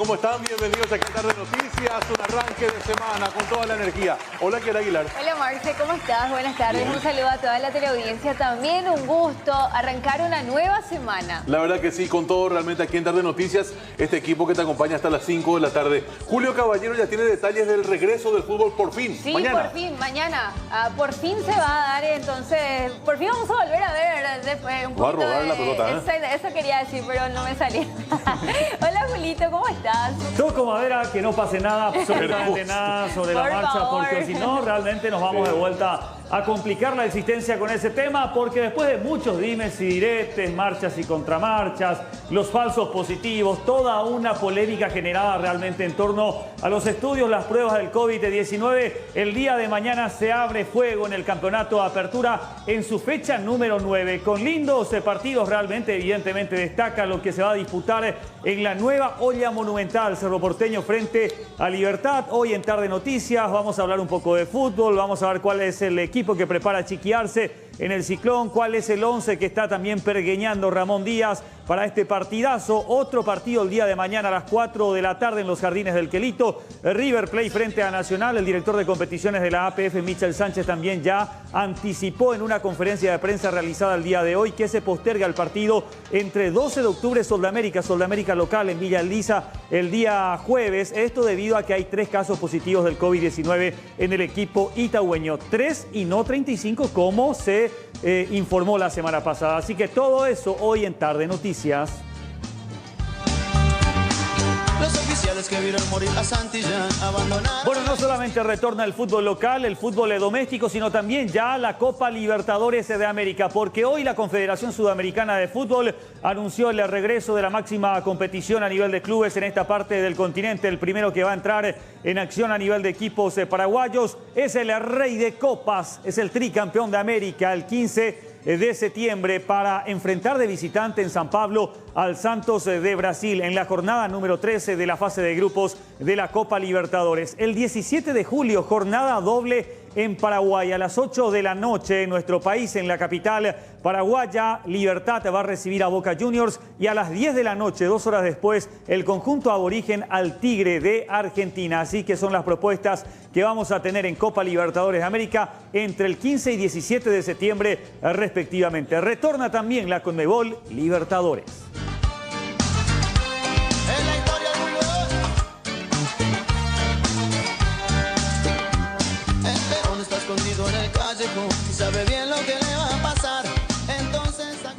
¿Cómo están? Bienvenidos a Tarde Noticias, un arranque de semana con toda la energía. Hola, Kiara Aguilar. Hola, Marce, ¿cómo estás? Buenas tardes. Bien. Un saludo a toda la teleaudiencia. También un gusto arrancar una nueva semana. La verdad que sí, con todo realmente aquí en Tarde Noticias, este equipo que te acompaña hasta las 5 de la tarde. Julio Caballero ya tiene detalles del regreso del fútbol por fin. Sí, mañana. Por fin, mañana. Por fin se va a dar, entonces, por fin vamos a volver a ver un poquito. Va a robar la pelota, Eso quería decir, pero no me salía. Hola, Julito, ¿cómo estás? Toco madera, que no pase nada, absolutamente nada sobre la marcha, porque si no, realmente nos vamos de vuelta a complicar la existencia con ese tema, porque después de muchos dimes y diretes, marchas y contramarchas, los falsos positivos, toda una polémica generada realmente en torno a los estudios, las pruebas del COVID-19, el día de mañana se abre fuego en el campeonato de apertura en su fecha número 9, con lindos partidos realmente, evidentemente destaca lo que se va a disputar en la nueva olla monumental Cerro Porteño frente a Libertad. Hoy en Tarde Noticias vamos a hablar un poco de fútbol, vamos a ver cuál es el equipo que prepara Chiqui Arce en el Ciclón, cuál es el 11 que está también pergueñando Ramón Díaz para este partidazo. Otro partido el día de mañana a las 4 de la tarde en los Jardines del Quelito. River Plate frente a Nacional. El director de competiciones de la APF, Michel Sánchez, también ya anticipó en una conferencia de prensa realizada el día de hoy que se posterga el partido entre 12 de octubre Soldamérica local en Villa Elisa el día jueves. Esto debido a que hay 3 casos positivos del COVID-19 en el equipo itagüeño. 3 y no 35 como se informó la semana pasada. Así que todo eso hoy en Tarde Noticias. Los oficiales que vieron morir a Santillán abandonaron. Bueno, no solamente retorna el fútbol local, el fútbol doméstico, sino también ya la Copa Libertadores de América, porque hoy la Confederación Sudamericana de Fútbol anunció el regreso de la máxima competición a nivel de clubes en esta parte del continente. El primero que va a entrar en acción a nivel de equipos paraguayos es el Rey de Copas, es el tricampeón de América, el 15 de septiembre para enfrentar de visitante en San Pablo al Santos de Brasil en la jornada número 13 de la fase de grupos de la Copa Libertadores. El 17 de julio, jornada doble en Paraguay. A las 8 de la noche en nuestro país, en la capital paraguaya, Libertad va a recibir a Boca Juniors y a las 10 de la noche, 2 horas después, el conjunto aborigen al Tigre de Argentina. Así que son las propuestas que vamos a tener en Copa Libertadores de América entre el 15 y 17 de septiembre respectivamente. Retorna también la Conmebol Libertadores.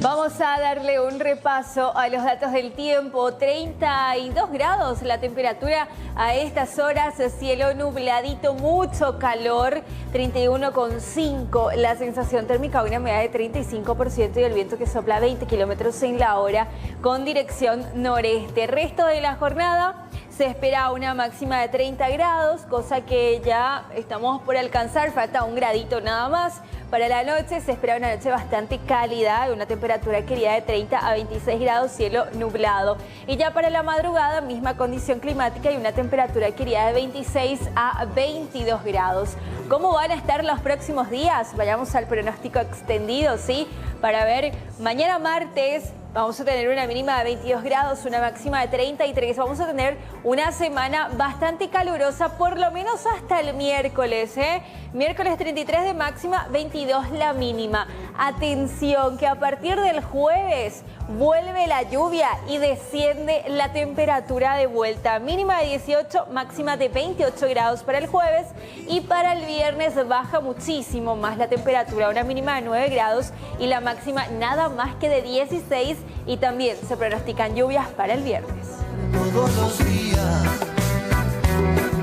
Vamos a darle un repaso a los datos del tiempo. 32 grados la temperatura a estas horas, cielo nubladito, mucho calor, 31,5 la sensación térmica, una humedad de 35% y el viento que sopla 20 kilómetros en la hora con dirección noreste. Resto de la jornada se espera una máxima de 30 grados, cosa que ya estamos por alcanzar, falta un gradito nada más. Para la noche se espera una noche bastante cálida, una temperatura que iría de 30 a 26 grados, cielo nublado. Y ya para la madrugada, misma condición climática y una temperatura que iría de 26 a 22 grados. ¿Cómo van a estar los próximos días? Vayamos al pronóstico extendido, ¿sí? Para ver, mañana martes vamos a tener una mínima de 22 grados, una máxima de 33. Vamos a tener una semana bastante calurosa, por lo menos hasta el miércoles, ¿eh? Miércoles 33 de máxima, 22 la mínima. Atención, que a partir del jueves vuelve la lluvia y desciende la temperatura de vuelta. Mínima de 18, máxima de 28 grados para el jueves. Y para el viernes baja muchísimo más la temperatura, una mínima de 9 grados y la máxima nada más que de 16. Y también se pronostican lluvias para el viernes. Todos los días,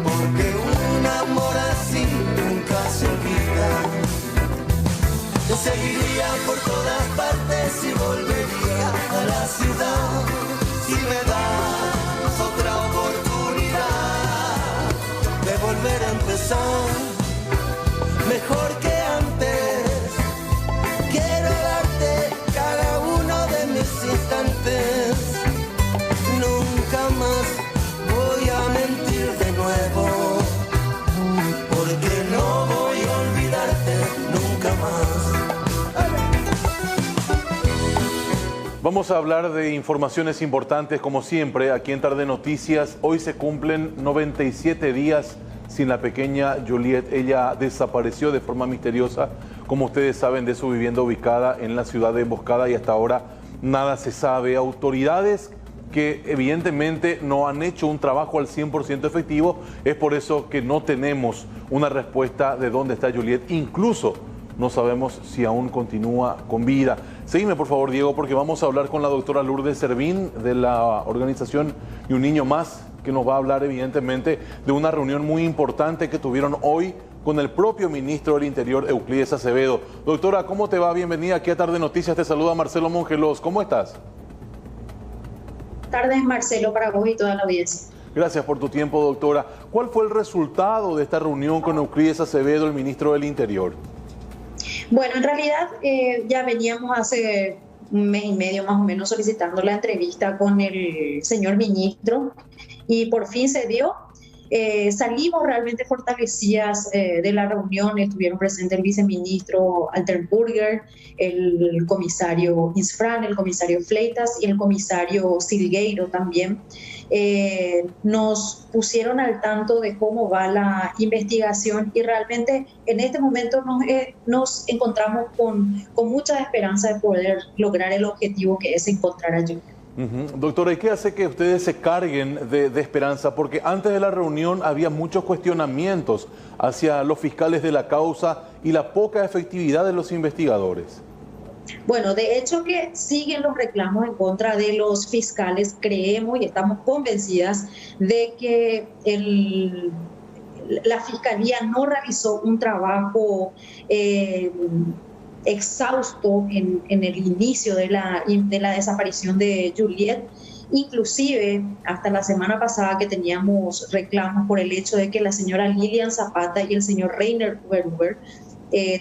porque un amor así nunca se olvida. Yo seguiría por todas partes y volvería a la ciudad. Si me das otra oportunidad de volver a empezar, mejor que antes, quiero darte cada uno de mis instantes. Nunca más voy a mentir de nuevo, porque no voy a olvidarte nunca más. Vamos a hablar de informaciones importantes, como siempre, aquí en Tarde Noticias. Hoy se cumplen 97 días sin la pequeña Juliet. Ella desapareció de forma misteriosa, como ustedes saben, de su vivienda ubicada en la ciudad de Emboscada, y hasta ahora nada se sabe. Autoridades que evidentemente no han hecho un trabajo al 100% efectivo. Es por eso que no tenemos una respuesta de dónde está Juliet. Incluso no sabemos si aún continúa con vida. Seguime, por favor, Diego, porque vamos a hablar con la doctora Lourdes Servín de la organización Y un Niño Más, que nos va a hablar evidentemente de una reunión muy importante que tuvieron hoy con el propio ministro del Interior, Euclides Acevedo. Doctora, ¿cómo te va? Bienvenida aquí a Tarde Noticias. Te saluda Marcelo Mongelos. ¿Cómo estás? Buenas tardes, Marcelo, para vos y toda la audiencia. Gracias por tu tiempo, doctora. ¿Cuál fue el resultado de esta reunión con Euclides Acevedo, el ministro del Interior? Bueno, en realidad ya veníamos hace un mes y medio más o menos solicitando la entrevista con el señor ministro y por fin se dio. Salimos realmente fortalecidas de la reunión. Estuvieron presentes el viceministro Alterburger, el comisario Insfran, el comisario Fleitas y el comisario Silgueiro también. Nos pusieron al tanto de cómo va la investigación y realmente en este momento nos encontramos con mucha esperanza de poder lograr el objetivo, que es encontrar a Juliet. Doctora, ¿y qué hace que ustedes se carguen de esperanza? Porque antes de la reunión había muchos cuestionamientos hacia los fiscales de la causa y la poca efectividad de los investigadores. Bueno, de hecho que siguen los reclamos en contra de los fiscales. Creemos y estamos convencidas de que la Fiscalía no realizó un trabajo exhausto en el inicio de la desaparición de Juliet. Inclusive hasta la semana pasada que teníamos reclamos por el hecho de que la señora Lilian Zapata y el señor Reiner Huber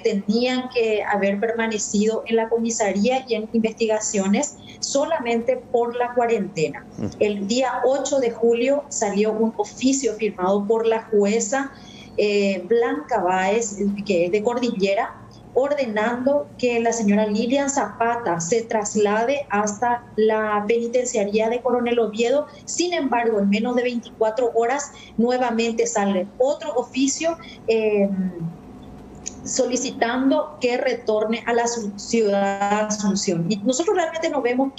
tenían que haber permanecido en la comisaría y en investigaciones solamente por la cuarentena. El día 8 de julio salió un oficio firmado por la jueza Blanca Báez, que es de Cordillera, ordenando que la señora Lilian Zapata se traslade hasta la penitenciaría de Coronel Oviedo. Sin embargo, en menos de 24 horas nuevamente sale otro oficio solicitando que retorne a la ciudad de Asunción. Y nosotros realmente no vemos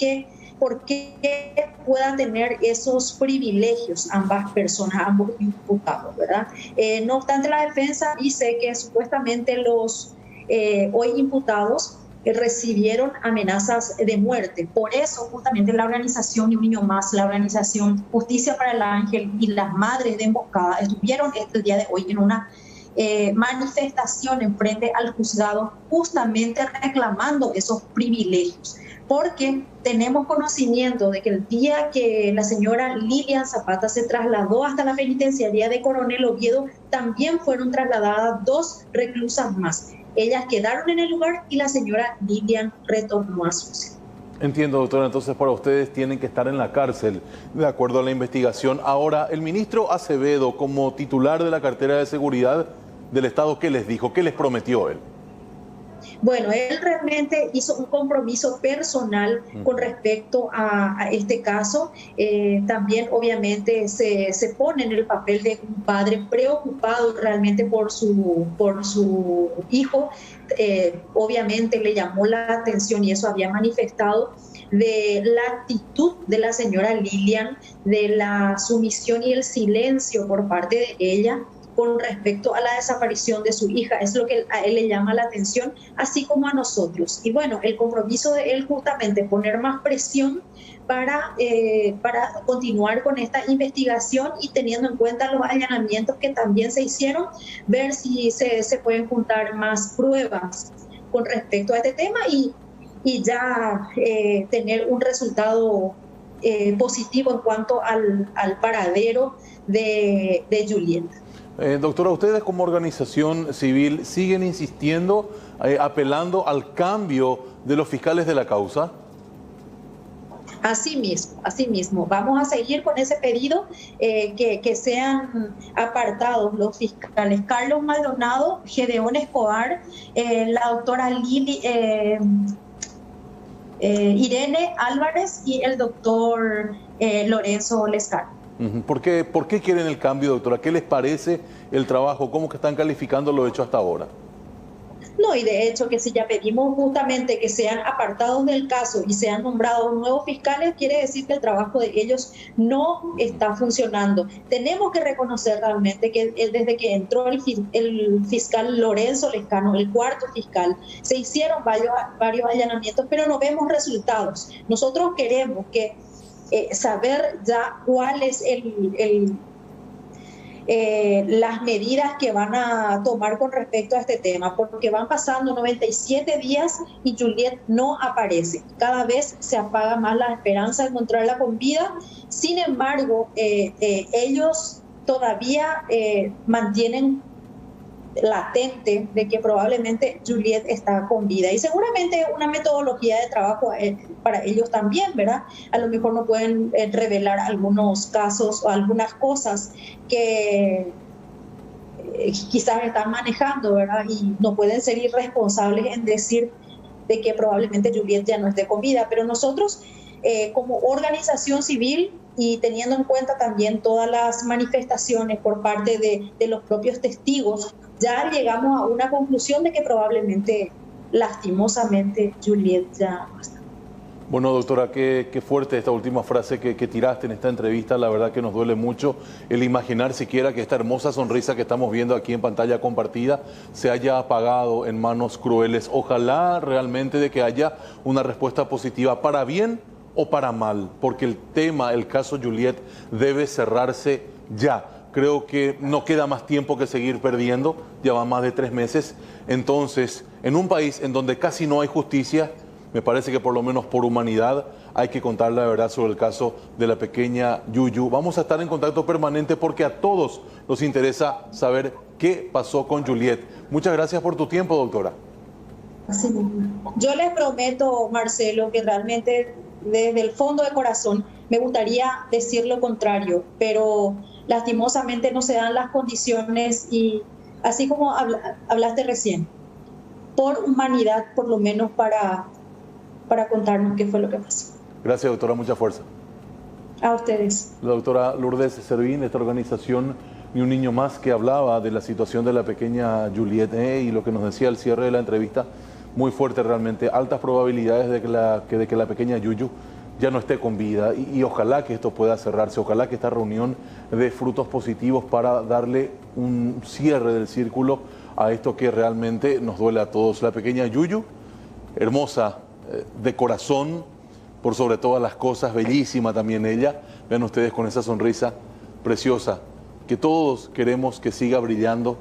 por qué puedan tener esos privilegios ambas personas, ambos imputados, ¿verdad? No obstante, la defensa dice que supuestamente los hoy imputados recibieron amenazas de muerte. Por eso justamente la organización Y un Niño Más, la organización Justicia para el Ángel y las Madres de Emboscada estuvieron el día de hoy en una manifestación en frente al juzgado, justamente reclamando esos privilegios, porque tenemos conocimiento de que el día que la señora Lilian Zapata se trasladó hasta la penitenciaría de Coronel Oviedo, también fueron trasladadas 2 reclusas más. Ellas quedaron en el lugar y la señora Lilian retornó a Asunción. Entiendo, doctora. Entonces, para ustedes tienen que estar en la cárcel, de acuerdo a la investigación. Ahora, el ministro Acevedo, como titular de la cartera de seguridad del Estado, ¿qué les dijo? ¿Qué les prometió él? Bueno, él realmente hizo un compromiso personal con respecto a este caso. También obviamente se pone en el papel de un padre preocupado realmente por su hijo. Obviamente le llamó la atención, y eso había manifestado, de la actitud de la señora Lilian, de la sumisión y el silencio por parte de ella con respecto a la desaparición de su hija. Es lo que a él le llama la atención, así como a nosotros. Y bueno, el compromiso de él justamente poner más presión para continuar con esta investigación, y teniendo en cuenta los allanamientos que también se hicieron, ver si se pueden juntar más pruebas con respecto a este tema y ya tener un resultado positivo en cuanto al paradero de Juliet. Doctora, ¿ustedes como organización civil siguen insistiendo, apelando al cambio de los fiscales de la causa? Así mismo. Vamos a seguir con ese pedido, que sean apartados los fiscales Carlos Maldonado, Gedeón Escobar, la doctora Irene Álvarez y el doctor Lorenzo Lescano. ¿Por qué quieren el cambio, doctora? ¿Qué les parece el trabajo? ¿Cómo que están calificando lo hecho hasta ahora? No, y de hecho que si ya pedimos justamente que sean apartados del caso y sean nombrados nuevos fiscales, quiere decir que el trabajo de ellos no está funcionando. Tenemos que reconocer realmente que desde que entró el fiscal Lorenzo Lescano, el cuarto fiscal, se hicieron varios allanamientos, pero no vemos resultados. Nosotros queremos que saber ya cuál es las medidas que van a tomar con respecto a este tema, porque van pasando 97 días y Juliet no aparece. Cada vez se apaga más la esperanza de encontrarla con vida. Sin embargo, ellos todavía mantienen latente de que probablemente Juliet está con vida, y seguramente una metodología de trabajo para ellos también, ¿verdad? A lo mejor no pueden revelar algunos casos o algunas cosas que quizás están manejando, ¿verdad? Y no pueden ser irresponsables en decir de que probablemente Juliet ya no esté con vida, pero nosotros como organización civil, y teniendo en cuenta también todas las manifestaciones por parte de los propios testigos, ya llegamos a una conclusión de que probablemente, lastimosamente, Juliet ya no está. Bueno, doctora, qué fuerte esta última frase que tiraste en esta entrevista. La verdad que nos duele mucho el imaginar siquiera que esta hermosa sonrisa que estamos viendo aquí en pantalla compartida se haya apagado en manos crueles. Ojalá realmente de que haya una respuesta positiva para bien o para mal, porque el caso Juliet debe cerrarse ya. Creo que no queda más tiempo que seguir perdiendo, ya van más de 3 meses. Entonces, en un país en donde casi no hay justicia, me parece que por lo menos por humanidad hay que contar la verdad sobre el caso de la pequeña Yuyu. Vamos a estar en contacto permanente porque a todos nos interesa saber qué pasó con Juliet. Muchas gracias por tu tiempo, doctora. Así mismo. Yo les prometo, Marcelo, que realmente desde el fondo del corazón me gustaría decir lo contrario, pero lastimosamente no se dan las condiciones, y así como hablaste recién, por humanidad, por lo menos para contarnos qué fue lo que pasó. Gracias, doctora, mucha fuerza. A ustedes. La doctora Lourdes Servín, de esta organización Ni un Niño Más, que hablaba de la situación de la pequeña Juliet, y lo que nos decía al cierre de la entrevista, muy fuerte realmente, altas probabilidades de que la pequeña Yuyu ya no esté con vida, y ojalá que esto pueda cerrarse, ojalá que esta reunión dé frutos positivos para darle un cierre del círculo a esto que realmente nos duele a todos. La pequeña Yuyu, hermosa de corazón, por sobre todas las cosas, bellísima también ella. Vean ustedes con esa sonrisa preciosa, que todos queremos que siga brillando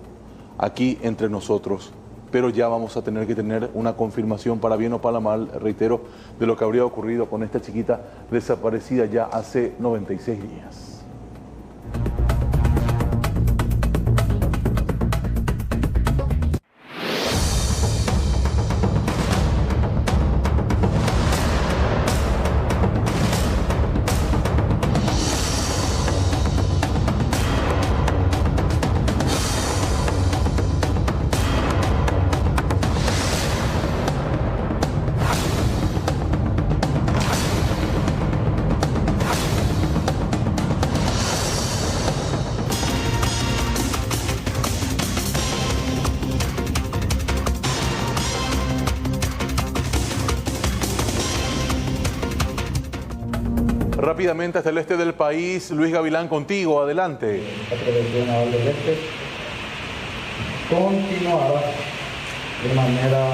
aquí entre nosotros. Pero ya vamos a tener que tener una confirmación, para bien o para mal, reitero, de lo que habría ocurrido con esta chiquita desaparecida ya hace 96 días. Rápidamente hasta el este del país, Luis Gavilán, contigo, adelante. La Protección Naval del Este continuará de manera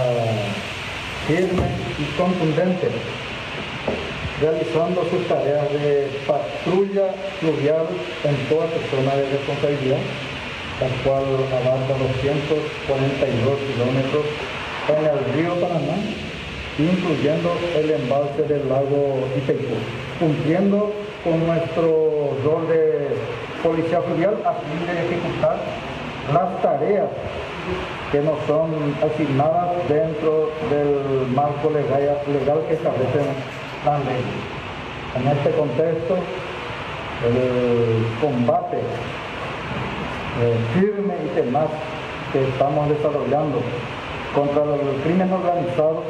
firme y contundente realizando sus tareas de patrulla fluvial en toda su zona de responsabilidad, la cual abarca 242 kilómetros en el río Paraná, incluyendo el embalse del lago Itaipú, cumpliendo con nuestro rol de policía fluvial a fin de ejecutar las tareas que nos son asignadas dentro del marco legal que establece la ley. En este contexto, el combate firme y tenaz que estamos desarrollando contra el crimen organizado,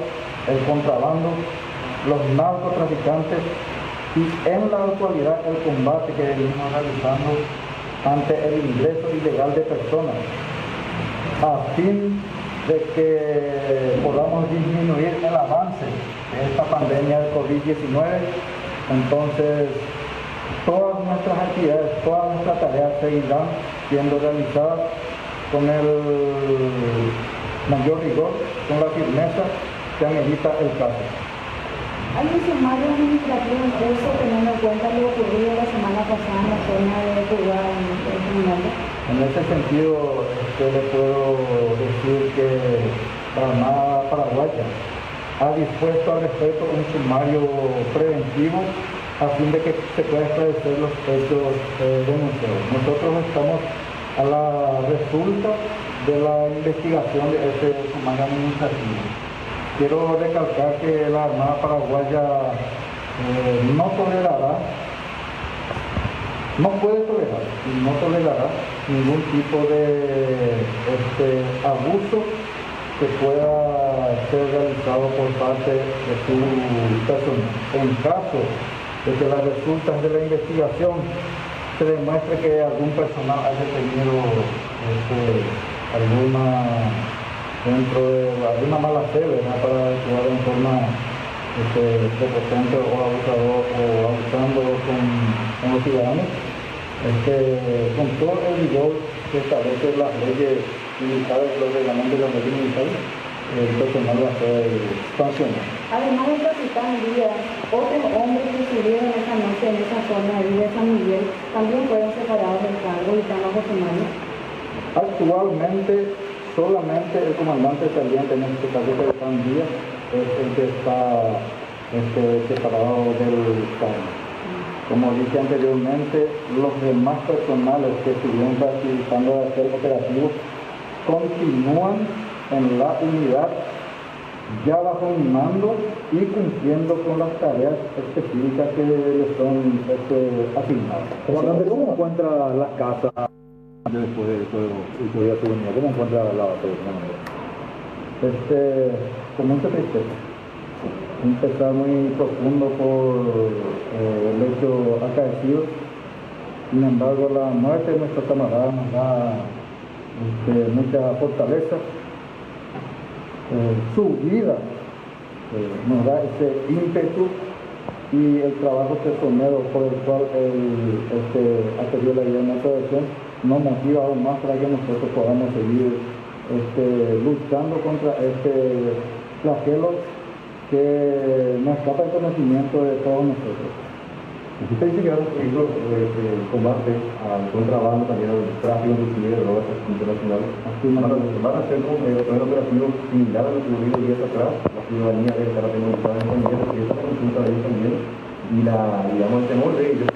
el contrabando los narcotraficantes y en la actualidad el combate que venimos realizando ante el ingreso ilegal de personas, a fin de que podamos disminuir el avance de esta pandemia de COVID-19. Entonces, todas nuestras actividades, todas nuestras tareas seguirán siendo realizadas con el mayor rigor, con la firmeza que amerita el caso. Hay un sumario administrativo en curso teniendo en cuenta lo ocurrido la semana pasada en la zona de Cuba, en Finlandia. En ese sentido, le puedo decir que la Armada Paraguaya ha dispuesto al respecto un sumario preventivo a fin de que se pueda esclarecer los hechos denunciados. Nosotros estamos a la resulta de la investigación de este sumario administrativo. Quiero recalcar que la Armada Paraguaya no puede tolerar y no tolerará ningún tipo de abuso que pueda ser realizado por parte de su personal. En caso de que las resultas de la investigación se demuestre que algún personal haya tenido alguna mala fe, ¿verdad?, para actuar en forma prepotente o abusador o abusando con los ciudadanos, con todo el rigor que establece las leyes militares, los reglamentos de las leyes militares, el personal va a ser sancionado. Además del capitán Díaz, otros hombres que estuvieron esa noche en esa zona de San Miguel también fueron separados del cargo y están bajo sumario. Actualmente, solamente el comandante saliente, en este caso capitán Díaz, es el que está separado del cargo. Como dije anteriormente, los demás personales que estuvieron participando de hacer operativos continúan en la unidad ya bajo mi mando y cumpliendo con las tareas específicas que les son asignadas. Comandante, ¿cómo encuentra las casas después de todo el día? ¿Cómo encuentra la base? Con mucha tristeza. Un pesar muy profundo por el hecho acaecido. Sin embargo, la muerte de nuestros camaradas nos da mucha fortaleza. Su vida nos da ese ímpetu y el trabajo personero por el cual ha perdido la vida en nuestra versión nos motiva aún más para que nosotros podamos seguir luchando contra este flagelo que nos escapa el conocimiento de todos nosotros. Usted dice que han seguido el combate al contrabando, también al tráfico de drogas internacionales. Van a hacer un operativo similar a lo que ocurrió días atrás. La ciudadanía debe estar atemorizada en San Miguel, y esa consulta de ellos también, y el temor de ellos.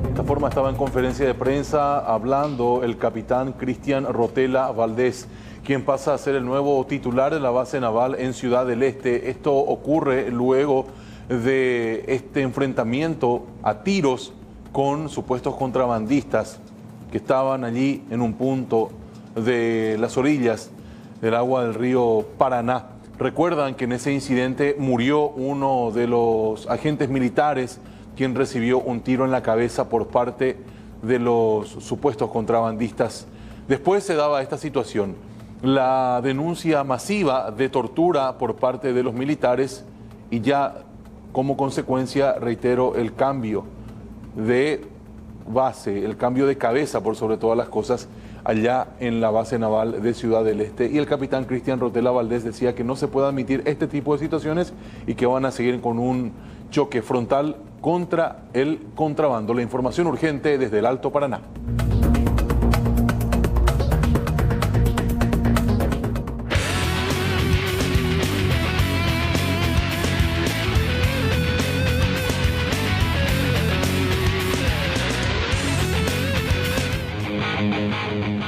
De esta forma estaba en conferencia de prensa hablando el capitán Cristian Rotela Valdés, quien pasa a ser el nuevo titular de la base naval en Ciudad del Este. Esto ocurre luego de este enfrentamiento a tiros con supuestos contrabandistas que estaban allí en un punto de las orillas del agua del río Paraná. Recuerdan que en ese incidente murió uno de los agentes militares, quien recibió un tiro en la cabeza por parte de los supuestos contrabandistas. Después se daba esta situación: la denuncia masiva de tortura por parte de los militares y ya como consecuencia, reitero, el cambio de base, el cambio de cabeza por sobre todas las cosas allá en la base naval de Ciudad del Este. Y el capitán Cristian Rotela Valdés decía que no se puede admitir este tipo de situaciones y que van a seguir con un choque frontal contra el contrabando. La información urgente desde el Alto Paraná.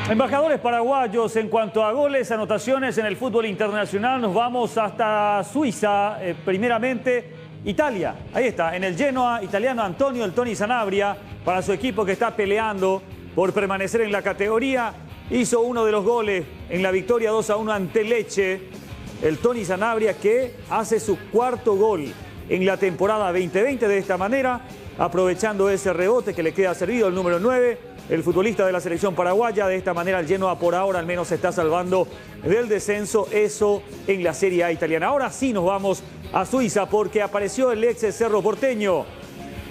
Embajadores paraguayos, en cuanto a goles, anotaciones en el fútbol internacional, nos vamos hasta Suiza, primeramente Italia. Ahí está, en el Genoa italiano, Antonio "el Tony" Sanabria, para su equipo que está peleando por permanecer en la categoría, hizo uno de los goles en la victoria 2-1 ante Lecce. el Tony Sanabria, que hace su cuarto gol en la temporada 2020 de esta manera, aprovechando ese rebote que le queda servido el número 9, el futbolista de la selección paraguaya. De esta manera el Genoa por ahora al menos se está salvando del descenso, eso en la Serie A italiana. Ahora sí nos vamos a Suiza porque apareció el ex Cerro Porteño,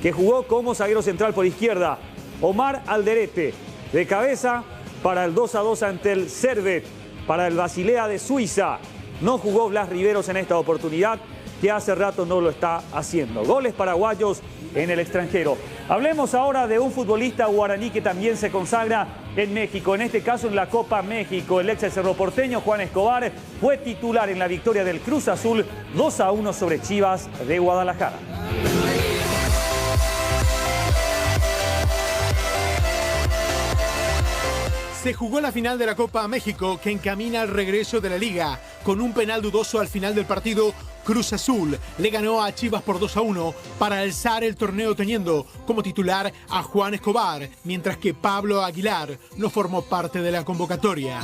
que jugó como zaguero central por izquierda, Omar Alderete, de cabeza para el 2-2 ante el Servette, para el Basilea de Suiza. No jugó Blas Riveros en esta oportunidad, que hace rato no lo está haciendo. Goles paraguayos en el extranjero. Hablemos ahora de un futbolista guaraní que también se consagra en México, en este caso en la Copa México. El ex Cerro Porteño, Juan Escobar, fue titular en la victoria del Cruz Azul 2-1 sobre Chivas de Guadalajara. Se jugó la final de la Copa México, que encamina al regreso de la liga. Con un penal dudoso al final del partido, Cruz Azul le ganó a Chivas por 2-1 para alzar el torneo, teniendo como titular a Juan Escobar, mientras que Pablo Aguilar no formó parte de la convocatoria.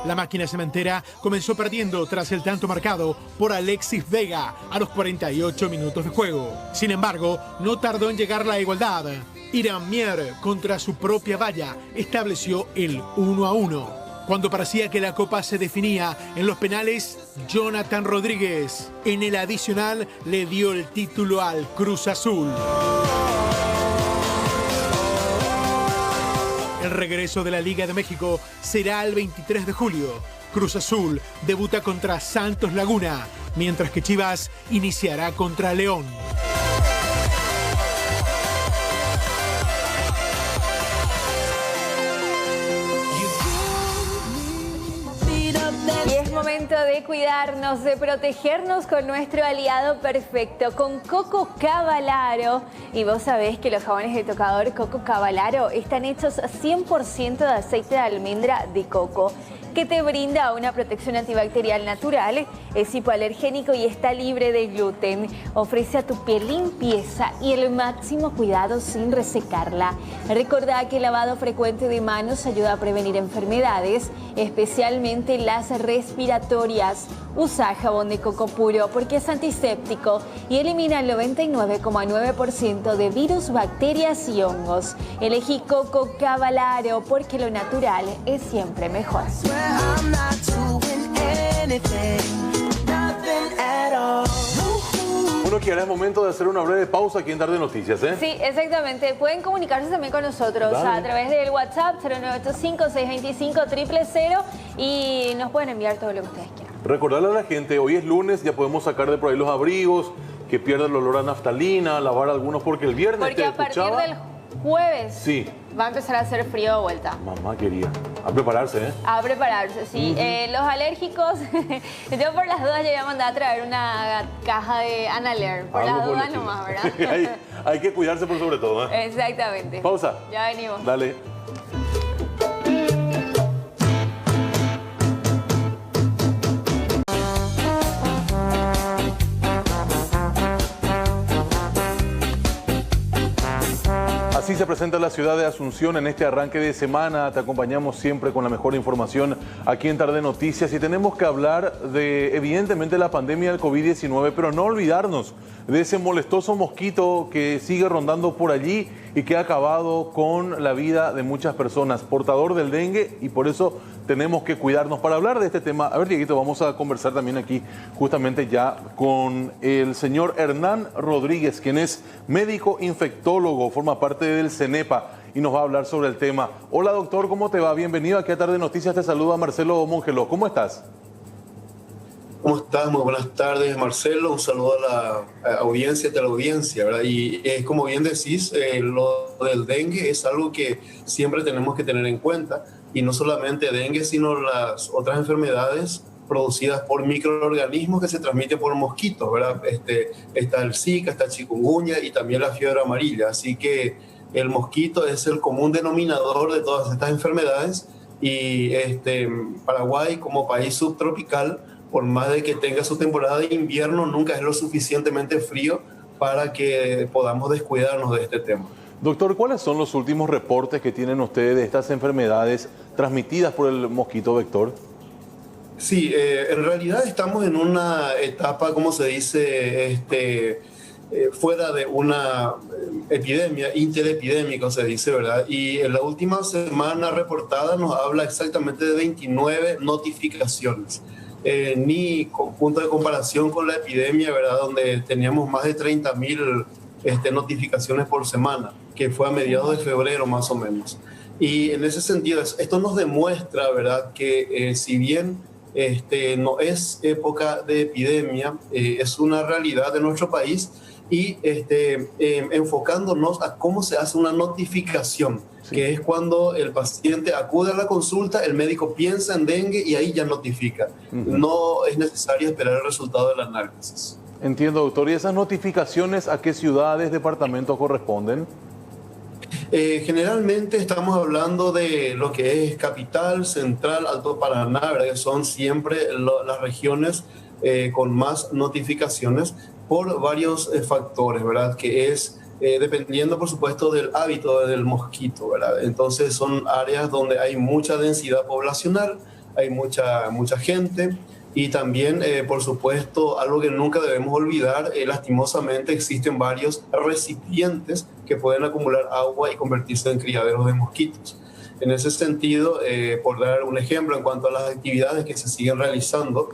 La máquina cementera comenzó perdiendo tras el tanto marcado por Alexis Vega a los 48 minutos de juego. Sin embargo, no tardó en llegar la igualdad. Irán Mier, contra su propia valla, estableció el 1-1. Cuando parecía que la Copa se definía en los penales, Jonathan Rodríguez en el adicional le dio el título al Cruz Azul. El regreso de la Liga de México será el 23 de julio. Cruz Azul debuta contra Santos Laguna, mientras que Chivas iniciará contra León. Y es momento de cuidarnos, de protegernos con nuestro aliado perfecto, con Coco Cavalaro. Y vos sabés que los jabones de tocador Coco Cavalaro están hechos 100% de aceite de almendra de coco, que te brinda una protección antibacterial natural, es hipoalergénico y está libre de gluten. Ofrece a tu piel limpieza y el máximo cuidado sin resecarla. Recordá que el lavado frecuente de manos ayuda a prevenir enfermedades, especialmente las respiratorias. Usa jabón de coco puro porque es antiséptico y elimina el 99,9% de virus, bacterias y hongos. Elegí Coco Cavalaro porque lo natural es siempre mejor. Bueno, que ahora es momento de hacer una breve pausa aquí en Tarde Noticias, ¿eh? Sí, exactamente. Pueden comunicarse también con nosotros a través del WhatsApp 0985-625-000 y nos pueden enviar todo lo que ustedes quieran. Recordarle a la gente, hoy es lunes, ya podemos sacar de por ahí los abrigos, que pierda el olor a naftalina, lavar algunos, porque el viernes porque a partir del jueves sí va a empezar a hacer frío de vuelta. Mamá quería. A prepararse, ¿eh? A prepararse, sí. Los alérgicos, yo por las dudas ya voy a mandar a traer una caja de Analer. Por las dudas nomás, ¿verdad? hay que cuidarse por sobre todo, ¿eh? Exactamente. Pausa. Ya venimos. Dale. Así se presenta la ciudad de Asunción en este arranque de semana. Te acompañamos siempre con la mejor información aquí en Tarde Noticias y tenemos que hablar de, evidentemente, la pandemia del COVID-19, pero no olvidarnos de ese molestoso mosquito que sigue rondando por allí y que ha acabado con la vida de muchas personas, portador del dengue, y por eso tenemos que cuidarnos. Para hablar de este tema, a ver, Dieguito, vamos a conversar también aquí justamente ya con el señor Hernán Rodríguez, quien es médico infectólogo, forma parte del CENEPA y nos va a hablar sobre el tema. Hola, doctor, ¿cómo te va? Bienvenido aquí a Tarde Noticias. Te saluda Marcelo Mongeló. ¿Cómo estás? ¿Cómo estás? Muy buenas tardes, Marcelo. Un saludo a la audiencia, teleaudiencia, ¿verdad? Y como bien decís, lo del dengue es algo que siempre tenemos que tener en cuenta. Y no solamente dengue, sino las otras enfermedades producidas por microorganismos que se transmiten por mosquitos, ¿verdad? Está el Zika, está el chikungunya y también la fiebre amarilla. Así que el mosquito es el común denominador de todas estas enfermedades. Y Paraguay, como país subtropical, por más de que tenga su temporada de invierno, nunca es lo suficientemente frío para que podamos descuidarnos de este tema. Doctor, ¿cuáles son los últimos reportes que tienen ustedes de estas enfermedades transmitidas por el mosquito vector? Sí, en realidad estamos en una etapa, como se dice, fuera de una epidemia, interepidémica se dice, ¿verdad? Y en la última semana reportada nos habla exactamente de 29 notificaciones. Ni punto de comparación con la epidemia, ¿verdad? Donde teníamos más de 30.000 notificaciones por semana, que fue a mediados de febrero más o menos. Y en ese sentido, esto nos demuestra, ¿verdad?, que si bien no es época de epidemia, es una realidad de nuestro país, y enfocándonos a cómo se hace una notificación, que es cuando el paciente acude a la consulta, el médico piensa en dengue y ahí ya notifica. No es necesario esperar el resultado del análisis. Entiendo, doctor. ¿Y esas notificaciones a qué ciudades, departamentos corresponden? Generalmente estamos hablando de lo que es Capital, Central, Alto Paraná, ¿verdad? Que son siempre las regiones con más notificaciones por varios factores, ¿verdad? Que es dependiendo, por supuesto, del hábito del mosquito, ¿verdad? Entonces son áreas donde hay mucha densidad poblacional, hay mucha gente. Y también, por supuesto, algo que nunca debemos olvidar, lastimosamente existen varios recipientes que pueden acumular agua y convertirse en criaderos de mosquitos. En ese sentido, por dar un ejemplo en cuanto a las actividades que se siguen realizando,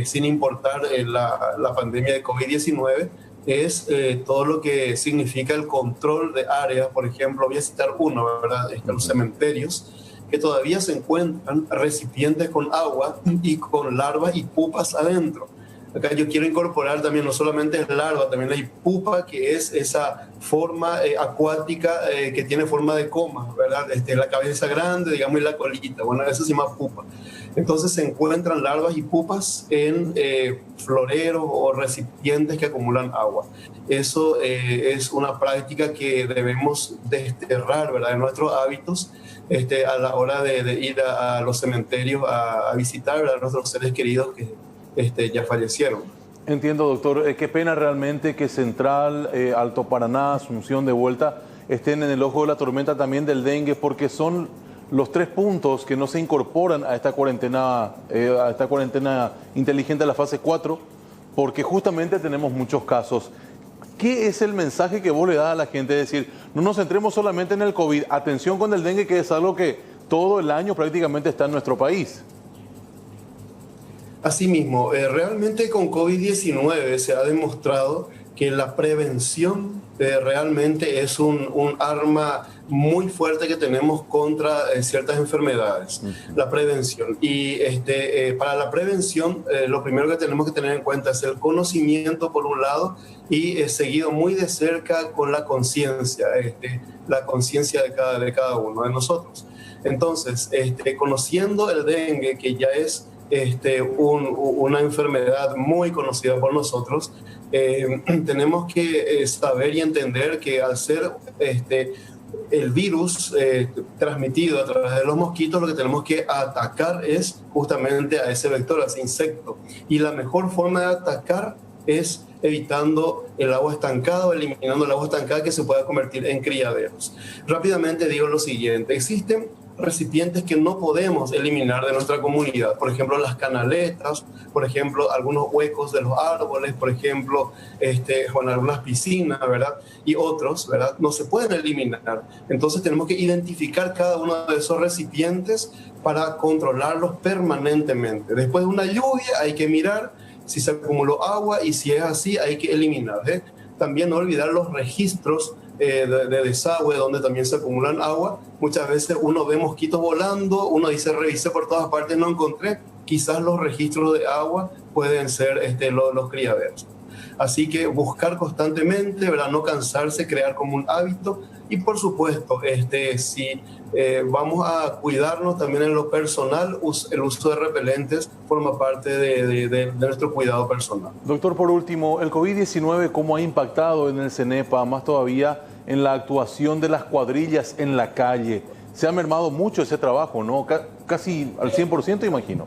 sin importar la pandemia de COVID-19, es todo lo que significa el control de áreas. Por ejemplo, voy a citar uno, ¿verdad? Los cementerios, que todavía se encuentran recipientes con agua y con larvas y pupas adentro. Acá yo quiero incorporar también, no solamente es larva, también hay pupa, que es esa forma acuática que tiene forma de coma, ¿verdad? La cabeza grande, digamos, y la colita. Bueno, eso se llama pupa. Entonces se encuentran larvas y pupas en floreros o recipientes que acumulan agua. Eso es una práctica que debemos desterrar, ¿verdad?, en nuestros hábitos, a la hora de ir a los cementerios a visitar, ¿verdad?, a nuestros seres queridos que ya fallecieron. Entiendo, doctor. Qué pena realmente que Central, Alto Paraná, Asunción de vuelta estén en el ojo de la tormenta también del dengue, porque son los 3 puntos que no se incorporan a esta cuarentena inteligente de la fase 4, porque justamente tenemos muchos casos. ¿Qué es el mensaje que vos le das a la gente? Es decir, no nos centremos solamente en el COVID, atención con el dengue, que es algo que todo el año prácticamente está en nuestro país. Asimismo, realmente con COVID-19 se ha demostrado que la prevención realmente es un arma muy fuerte que tenemos contra ciertas enfermedades, la prevención. Y para la prevención, lo primero que tenemos que tener en cuenta es el conocimiento, por un lado, y seguido muy de cerca con la conciencia de cada uno de nosotros. Entonces, conociendo el dengue, que ya es una enfermedad muy conocida por nosotros, tenemos que saber y entender que al ser el virus transmitido a través de los mosquitos, lo que tenemos que atacar es justamente a ese vector, a ese insecto. Y la mejor forma de atacar es evitando el agua estancada o eliminando el agua estancada, que se pueda convertir en criaderos. Rápidamente digo lo siguiente: existen recipientes que no podemos eliminar de nuestra comunidad, por ejemplo las canaletas, por ejemplo algunos huecos de los árboles, por ejemplo con algunas piscinas, ¿verdad? Y otros, ¿verdad?, no se pueden eliminar. Entonces tenemos que identificar cada uno de esos recipientes para controlarlos permanentemente. Después de una lluvia hay que mirar si se acumuló agua, y si es así hay que eliminar, ¿eh? También no olvidar los registros de desagüe, donde también se acumulan agua. Muchas veces uno ve mosquitos volando, uno dice revisé por todas partes, no encontré. Quizás los registros de agua pueden ser los criaderos. Así que buscar constantemente, ¿verdad?, no cansarse, crear como un hábito. Y por supuesto, si vamos a cuidarnos también en lo personal, el uso de repelentes forma parte de nuestro cuidado personal. Doctor, por último, el COVID-19, ¿cómo ha impactado en el CENEPA, más todavía en la actuación de las cuadrillas en la calle? Se ha mermado mucho ese trabajo, ¿no? Casi al 100%, imagino.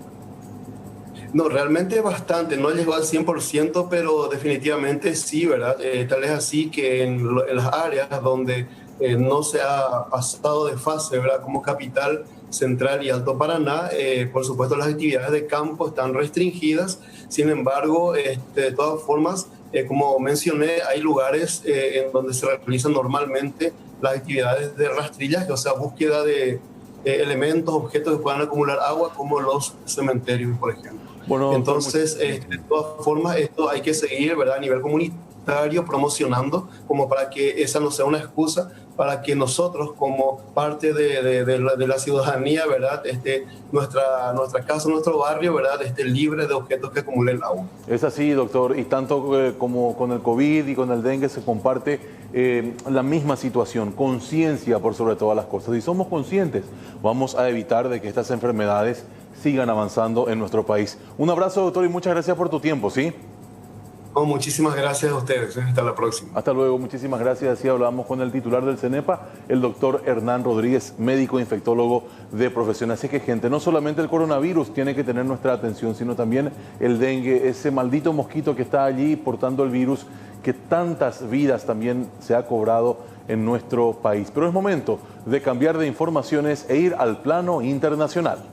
No, realmente bastante, no llegó al 100%, pero definitivamente sí, ¿verdad? Tal es así que en las áreas donde no se ha pasado de fase, ¿verdad? Como capital central y Alto Paraná, por supuesto las actividades de campo están restringidas. Sin embargo, de todas formas, como mencioné, hay lugares en donde se realizan normalmente las actividades de rastrillaje, o sea, búsqueda de elementos, objetos que puedan acumular agua, como los cementerios, por ejemplo. Bueno, entonces, de todas formas, esto hay que seguir, ¿verdad? A nivel comunitario, promocionando, como para que esa no sea una excusa, para que nosotros, como parte de la ciudadanía, ¿verdad? Nuestra casa, nuestro barrio, ¿verdad? Esté libre de objetos que acumulen agua. Es así, doctor, y tanto como con el COVID y con el dengue se comparte la misma situación, conciencia por sobre todas las cosas. Si somos conscientes, vamos a evitar de que estas enfermedades sigan avanzando en nuestro país. Un abrazo, doctor, y muchas gracias por tu tiempo, ¿sí? Oh, muchísimas gracias a ustedes. Hasta la próxima. Hasta luego, muchísimas gracias. Así hablamos con el titular del CENEPA, el doctor Hernán Rodríguez, médico infectólogo de profesión. Así que, gente, no solamente el coronavirus tiene que tener nuestra atención, sino también el dengue, ese maldito mosquito que está allí portando el virus, que tantas vidas también se ha cobrado en nuestro país. Pero es momento de cambiar de informaciones e ir al plano internacional.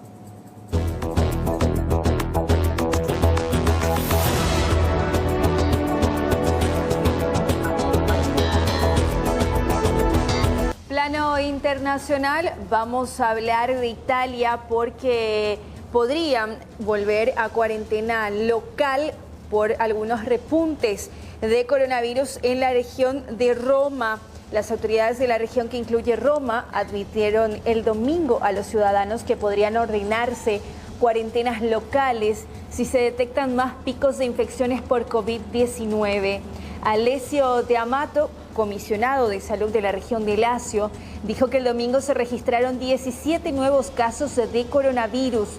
Internacional, vamos a hablar de Italia porque podrían volver a cuarentena local por algunos repuntes de coronavirus en la región de Roma. Las autoridades de la región que incluye Roma advirtieron el domingo a los ciudadanos que podrían ordenarse cuarentenas locales si se detectan más picos de infecciones por COVID-19. Alessio De Amato, comisionado de salud de la región de Lazio, dijo que el domingo se registraron 17 nuevos casos de coronavirus,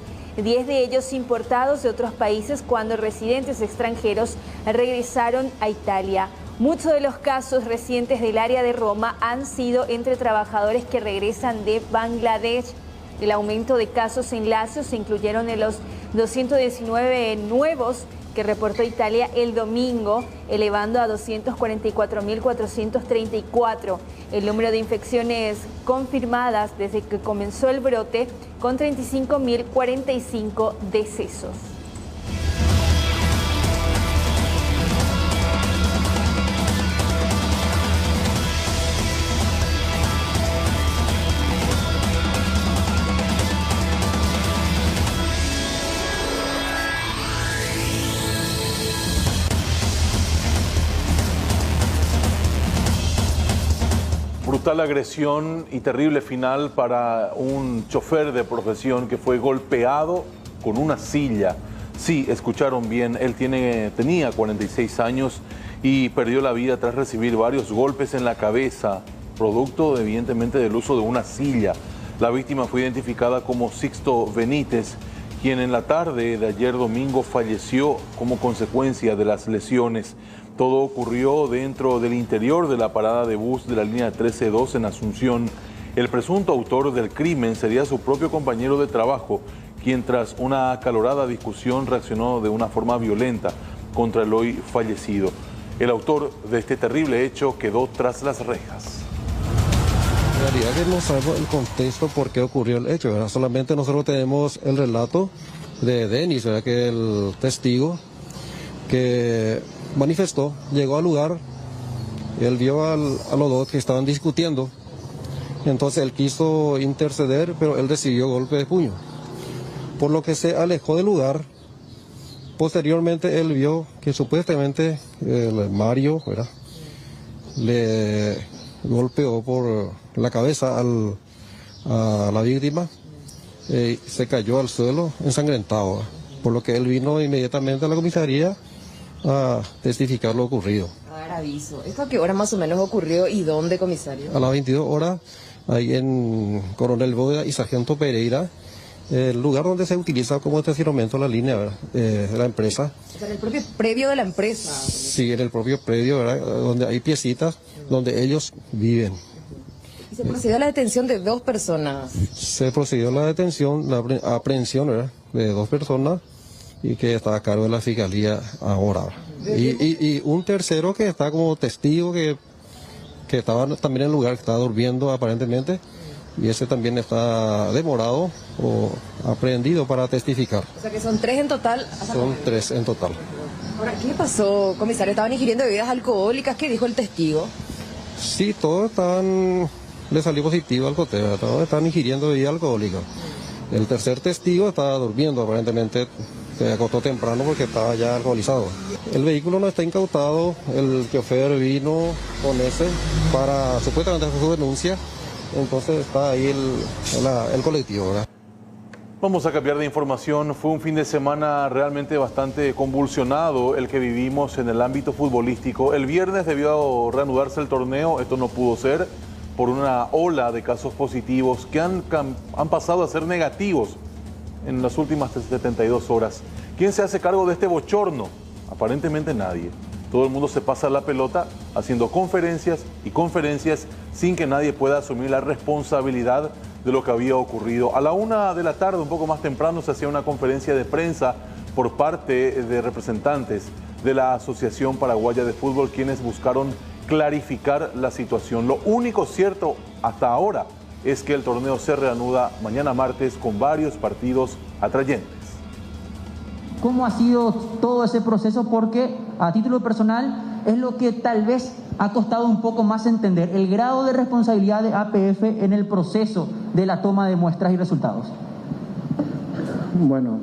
10 de ellos importados de otros países cuando residentes extranjeros regresaron a Italia. Muchos de los casos recientes del área de Roma han sido entre trabajadores que regresan de Bangladesh. El aumento de casos en Lazio se incluyeron en los 219 nuevos que reportó Italia el domingo, elevando a 244.434 el número de infecciones confirmadas desde que comenzó el brote, con 35.045 decesos. Brutal agresión y terrible final para un chofer de profesión que fue golpeado con una silla. Sí, escucharon bien, él tenía 46 años y perdió la vida tras recibir varios golpes en la cabeza, producto evidentemente del uso de una silla. La víctima fue identificada como Sixto Benítez, quien en la tarde de ayer domingo falleció como consecuencia de las lesiones. Todo ocurrió dentro del interior de la parada de bus de la línea 13-2 en Asunción. El presunto autor del crimen sería su propio compañero de trabajo, quien tras una acalorada discusión reaccionó de una forma violenta contra el hoy fallecido. El autor de este terrible hecho quedó tras las rejas. En realidad que no sabemos el contexto por qué ocurrió el hecho, ¿verdad? Solamente nosotros tenemos el relato de Denis, ¿verdad? Que el testigo que manifestó, llegó al lugar, él vio a los dos que estaban discutiendo, entonces él quiso interceder, pero él recibió golpe de puño, por lo que se alejó del lugar. Posteriormente él vio que supuestamente Mario, ¿verdad?, le golpeó por la cabeza a la víctima, se cayó al suelo ensangrentado, ¿verdad? Por lo que él vino inmediatamente a la comisaría a testificar lo ocurrido. A dar aviso. ¿Esto a qué hora más o menos ocurrió y dónde, comisario? A las 22 horas, ahí en Coronel Bóveda y Sargento Pereira, el lugar donde se utiliza como estacionamiento la línea, ¿verdad?, de la empresa. O sea, en el propio predio de la empresa. Sí, en el propio predio, ¿verdad?, donde hay piecitas donde ellos viven. ¿Y se procedió a la detención de 2 personas? Se procedió a la detención, la aprehensión, ¿verdad?, de 2 personas, y que está a cargo de la fiscalía ahora. Y un tercero que está como testigo que que estaba también en el lugar, que estaba durmiendo aparentemente, y ese también está demorado o aprehendido para testificar. O sea que son 3 en total. Son 3 en total. Ahora, ¿qué pasó, comisario? ¿Estaban ingiriendo bebidas alcohólicas? ¿Qué dijo el testigo? Sí, todos le salió positivo al coteo, todos estaban ingiriendo bebidas alcohólicas. El tercer testigo estaba durmiendo, aparentemente se acostó temprano porque estaba ya alcoholizado. El vehículo no está incautado, el chofer vino con ese para supuestamente hacer su denuncia, entonces está ahí el colectivo, ¿verdad? Vamos a cambiar de información. Fue un fin de semana realmente bastante convulsionado el que vivimos en el ámbito futbolístico. El viernes debió reanudarse el torneo, esto no pudo ser por una ola de casos positivos que han pasado a ser negativos en las últimas 72 horas. ¿Quién se hace cargo de este bochorno? Aparentemente nadie. Todo el mundo se pasa la pelota haciendo conferencias y conferencias sin que nadie pueda asumir la responsabilidad de lo que había ocurrido. A la 1 de la tarde, un poco más temprano, se hacía una conferencia de prensa por parte de representantes de la Asociación Paraguaya de Fútbol, quienes buscaron clarificar la situación. Lo único cierto hasta ahora es que el torneo se reanuda mañana martes con varios partidos atrayentes. ¿Cómo ha sido todo ese proceso? Porque a título personal es lo que tal vez ha costado un poco más entender, el grado de responsabilidad de APF en el proceso de la toma de muestras y resultados. Bueno,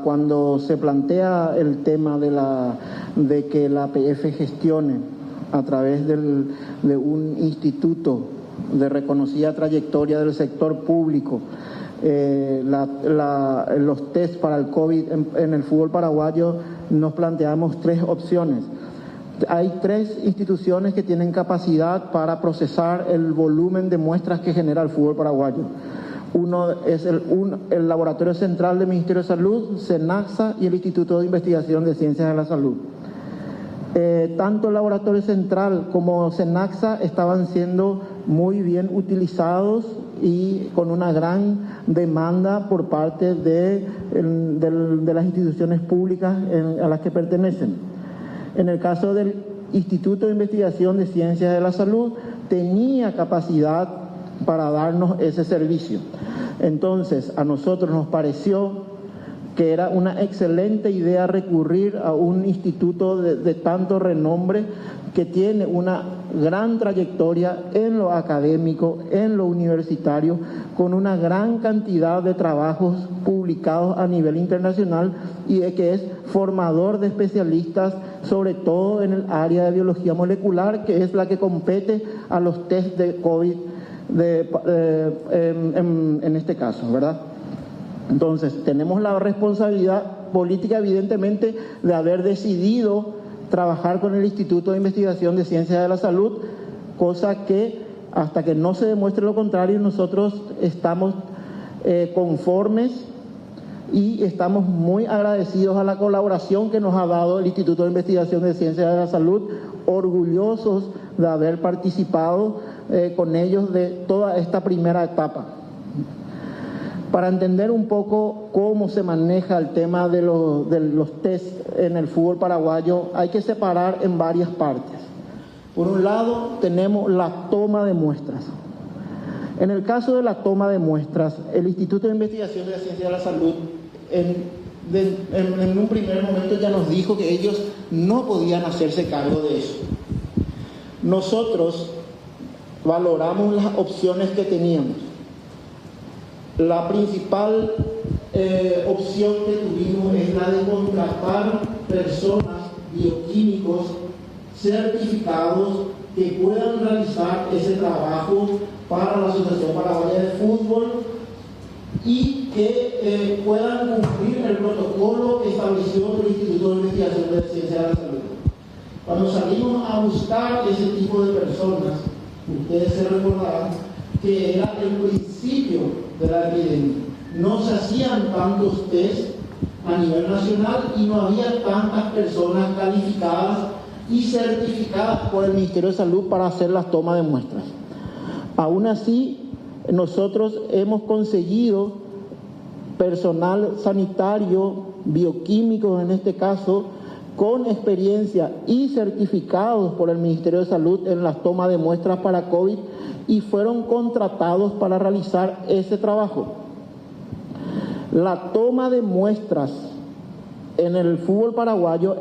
cuando se plantea el tema de que la APF gestione a través de un instituto de reconocida trayectoria del sector público, los test para el COVID en el fútbol paraguayo, nos planteamos 3 opciones. Hay 3 instituciones que tienen capacidad para procesar el volumen de muestras que genera el fútbol paraguayo. Uno es el Laboratorio Central del Ministerio de Salud, SENACSA, y el Instituto de Investigación de Ciencias de la Salud. Tanto el Laboratorio Central como SENACSA estaban siendo muy bien utilizados y con una gran demanda por parte de las instituciones públicas a las que pertenecen. En el caso del Instituto de Investigación de Ciencias de la Salud, tenía capacidad para darnos ese servicio. Entonces, a nosotros nos pareció que era una excelente idea recurrir a un instituto de tanto renombre, que tiene una gran trayectoria en lo académico, en lo universitario, con una gran cantidad de trabajos publicados a nivel internacional y que es formador de especialistas, sobre todo en el área de biología molecular, que es la que compete a los test de COVID en este caso, ¿verdad? Entonces, tenemos la responsabilidad política, evidentemente, de haber decidido trabajar con el Instituto de Investigación de Ciencias de la Salud, cosa que, hasta que no se demuestre lo contrario, nosotros estamos conformes y estamos muy agradecidos a la colaboración que nos ha dado el Instituto de Investigación de Ciencias de la Salud, orgullosos de haber participado con ellos de toda esta primera etapa. Para entender un poco cómo se maneja el tema de los test en el fútbol paraguayo, hay que separar en varias partes. Por un lado, tenemos la toma de muestras. En el caso de la toma de muestras, el Instituto de Investigación de la Ciencia de la Salud en un primer momento ya nos dijo que ellos no podían hacerse cargo de eso. Nosotros valoramos las opciones que teníamos. La principal opción que tuvimos es la de contratar personas, bioquímicos certificados que puedan realizar ese trabajo para la Asociación Paraguaya de Fútbol y que puedan cumplir el protocolo que estableció el Instituto de Investigación de Ciencias de la Salud. Cuando salimos a buscar ese tipo de personas, ustedes se recordarán que era el principio de la epidemia. No se hacían tantos test a nivel nacional y no había tantas personas calificadas y certificadas por el Ministerio de Salud para hacer las tomas de muestras. Aún así, nosotros hemos conseguido personal sanitario, bioquímico en este caso, con experiencia y certificados por el Ministerio de Salud en la toma de muestras para COVID y fueron contratados para realizar ese trabajo. La toma de muestras en el fútbol paraguayo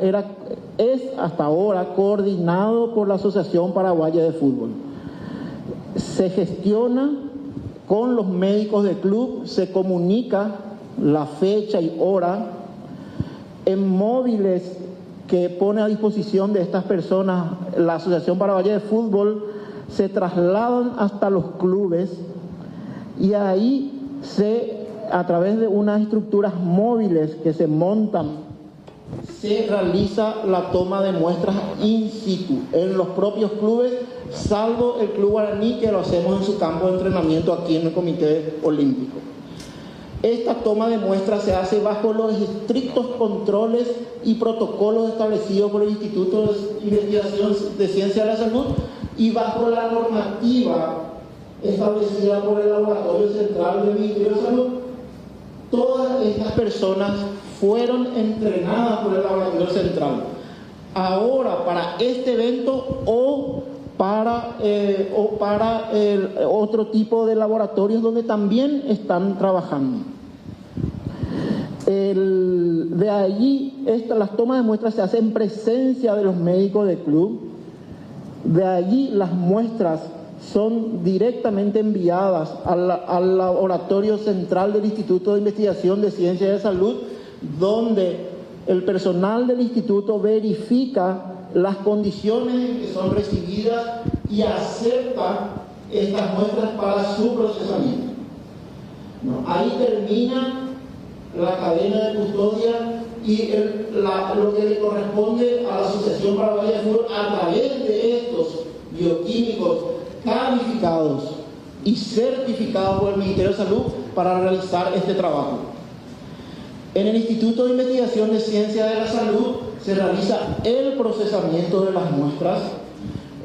es hasta ahora coordinado por la Asociación Paraguaya de Fútbol. Se gestiona con los médicos del club, se comunica la fecha y hora en móviles que pone a disposición de estas personas la Asociación Paraguaya de Fútbol, se trasladan hasta los clubes y ahí a través de unas estructuras móviles que se montan, se realiza la toma de muestras in situ en los propios clubes, salvo el Club Guaraní, que lo hacemos en su campo de entrenamiento aquí en el Comité Olímpico. Esta toma de muestras se hace bajo los estrictos controles y protocolos establecidos por el Instituto de Investigación de Ciencia de la Salud y bajo la normativa establecida por el Laboratorio Central del Ministerio de Salud. Todas estas personas fueron entrenadas por el Laboratorio Central. Ahora, para este evento o para otro tipo de laboratorios donde también están trabajando. De allí, las tomas de muestras se hacen en presencia de los médicos del club. De allí las muestras son directamente enviadas al Laboratorio Central del Instituto de Investigación de Ciencia de Salud, donde el personal del instituto verifica las condiciones en que son recibidas y acepta estas muestras para su procesamiento. Ahí termina la cadena de custodia y lo que le corresponde a la Asociación Paraguaya de Fútbol a través de estos bioquímicos calificados y certificados por el Ministerio de Salud para realizar este trabajo. En el Instituto de Investigación de Ciencia de la Salud se realiza el procesamiento de las muestras.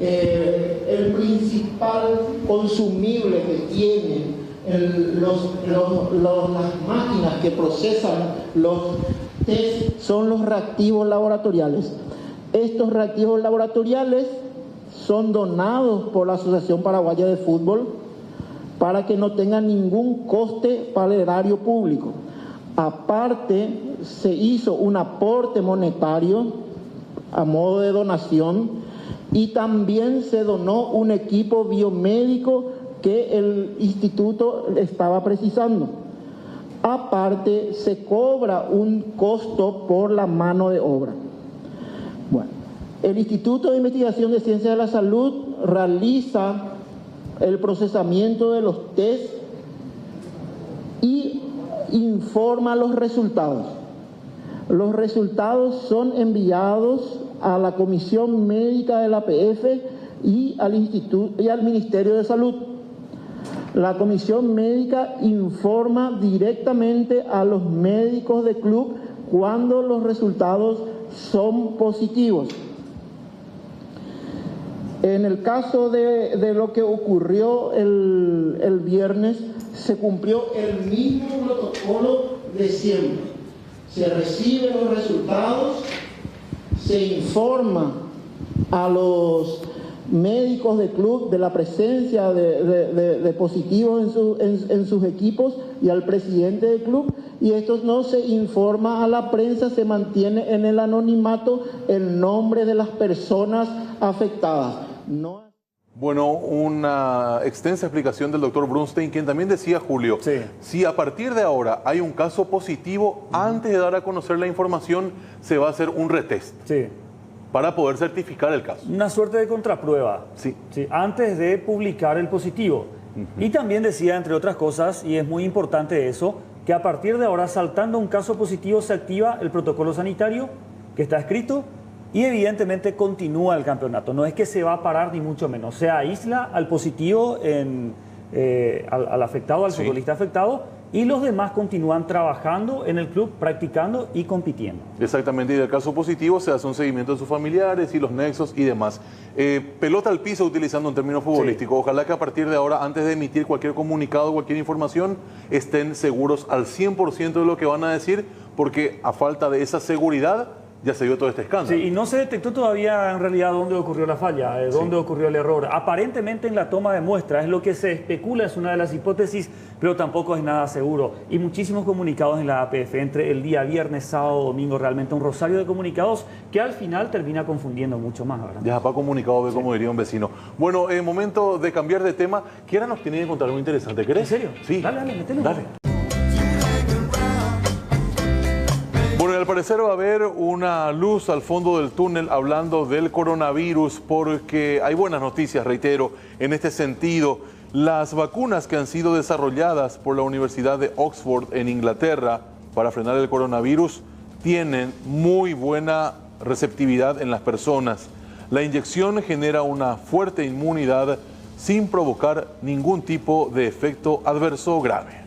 El principal consumible que tienen las máquinas que procesan los test son los reactivos laboratoriales. Estos reactivos laboratoriales son donados por la Asociación Paraguaya de Fútbol para que no tengan ningún coste para el erario público. Aparte, se hizo un aporte monetario a modo de donación y también se donó un equipo biomédico que el instituto estaba precisando. Aparte, se cobra un costo por la mano de obra. Bueno, el Instituto de Investigación de Ciencia de la Salud realiza el procesamiento de los test y informa los resultados. Los resultados son enviados a la Comisión Médica de la APF y al Instituto y al Ministerio de Salud. La Comisión Médica informa directamente a los médicos del club cuando los resultados son positivos. En el caso de lo que ocurrió el viernes, se cumplió el mismo protocolo de siempre. Se reciben los resultados, se informa a los médicos del club de la presencia de positivos en sus equipos y al presidente del club, y esto no se informa a la prensa, se mantiene en el anonimato el nombre de las personas afectadas. Bueno, una extensa explicación del doctor Brunstein, quien también decía, Julio, si a partir de ahora hay un caso positivo, antes de dar a conocer la información, se va a hacer un retest. Para poder certificar el caso. Una suerte de contraprueba. Antes de publicar el positivo. Y también decía, entre otras cosas, y es muy importante eso, que a partir de ahora, saltando un caso positivo, se activa el protocolo sanitario que está escrito y evidentemente continúa el campeonato. No es que se va a parar ni mucho menos. Se aísla al positivo, al afectado, al futbolista afectado, y los demás continúan trabajando en el club, practicando y compitiendo. Exactamente, y del caso positivo se hace un seguimiento de sus familiares y los nexos y demás. Pelota al piso utilizando un término futbolístico. Ojalá que a partir de ahora, antes de emitir cualquier comunicado, cualquier información, estén seguros al 100% de lo que van a decir, porque a falta de esa seguridad ya se dio todo este escándalo. Sí, y no se detectó todavía en realidad dónde ocurrió la falla, dónde ocurrió el error. Aparentemente en la toma de muestras, es lo que se especula, es una de las hipótesis, pero tampoco es nada seguro. Y muchísimos comunicados en la APF, entre el día viernes, sábado, domingo, realmente un rosario de comunicados que al final termina confundiendo mucho más, ¿verdad? Ya, para comunicado, ve como diría un vecino. Bueno, momento de cambiar de tema. Kiara nos tiene que contar algo interesante, ¿querés? ¿En serio? Sí. Dale, mételo. Dale. Bueno, al parecer va a haber una luz al fondo del túnel hablando del coronavirus, porque hay buenas noticias, reitero, en este sentido. Las vacunas que han sido desarrolladas por la Universidad de Oxford en Inglaterra para frenar el coronavirus tienen muy buena receptividad en las personas. La inyección genera una fuerte inmunidad sin provocar ningún tipo de efecto adverso grave.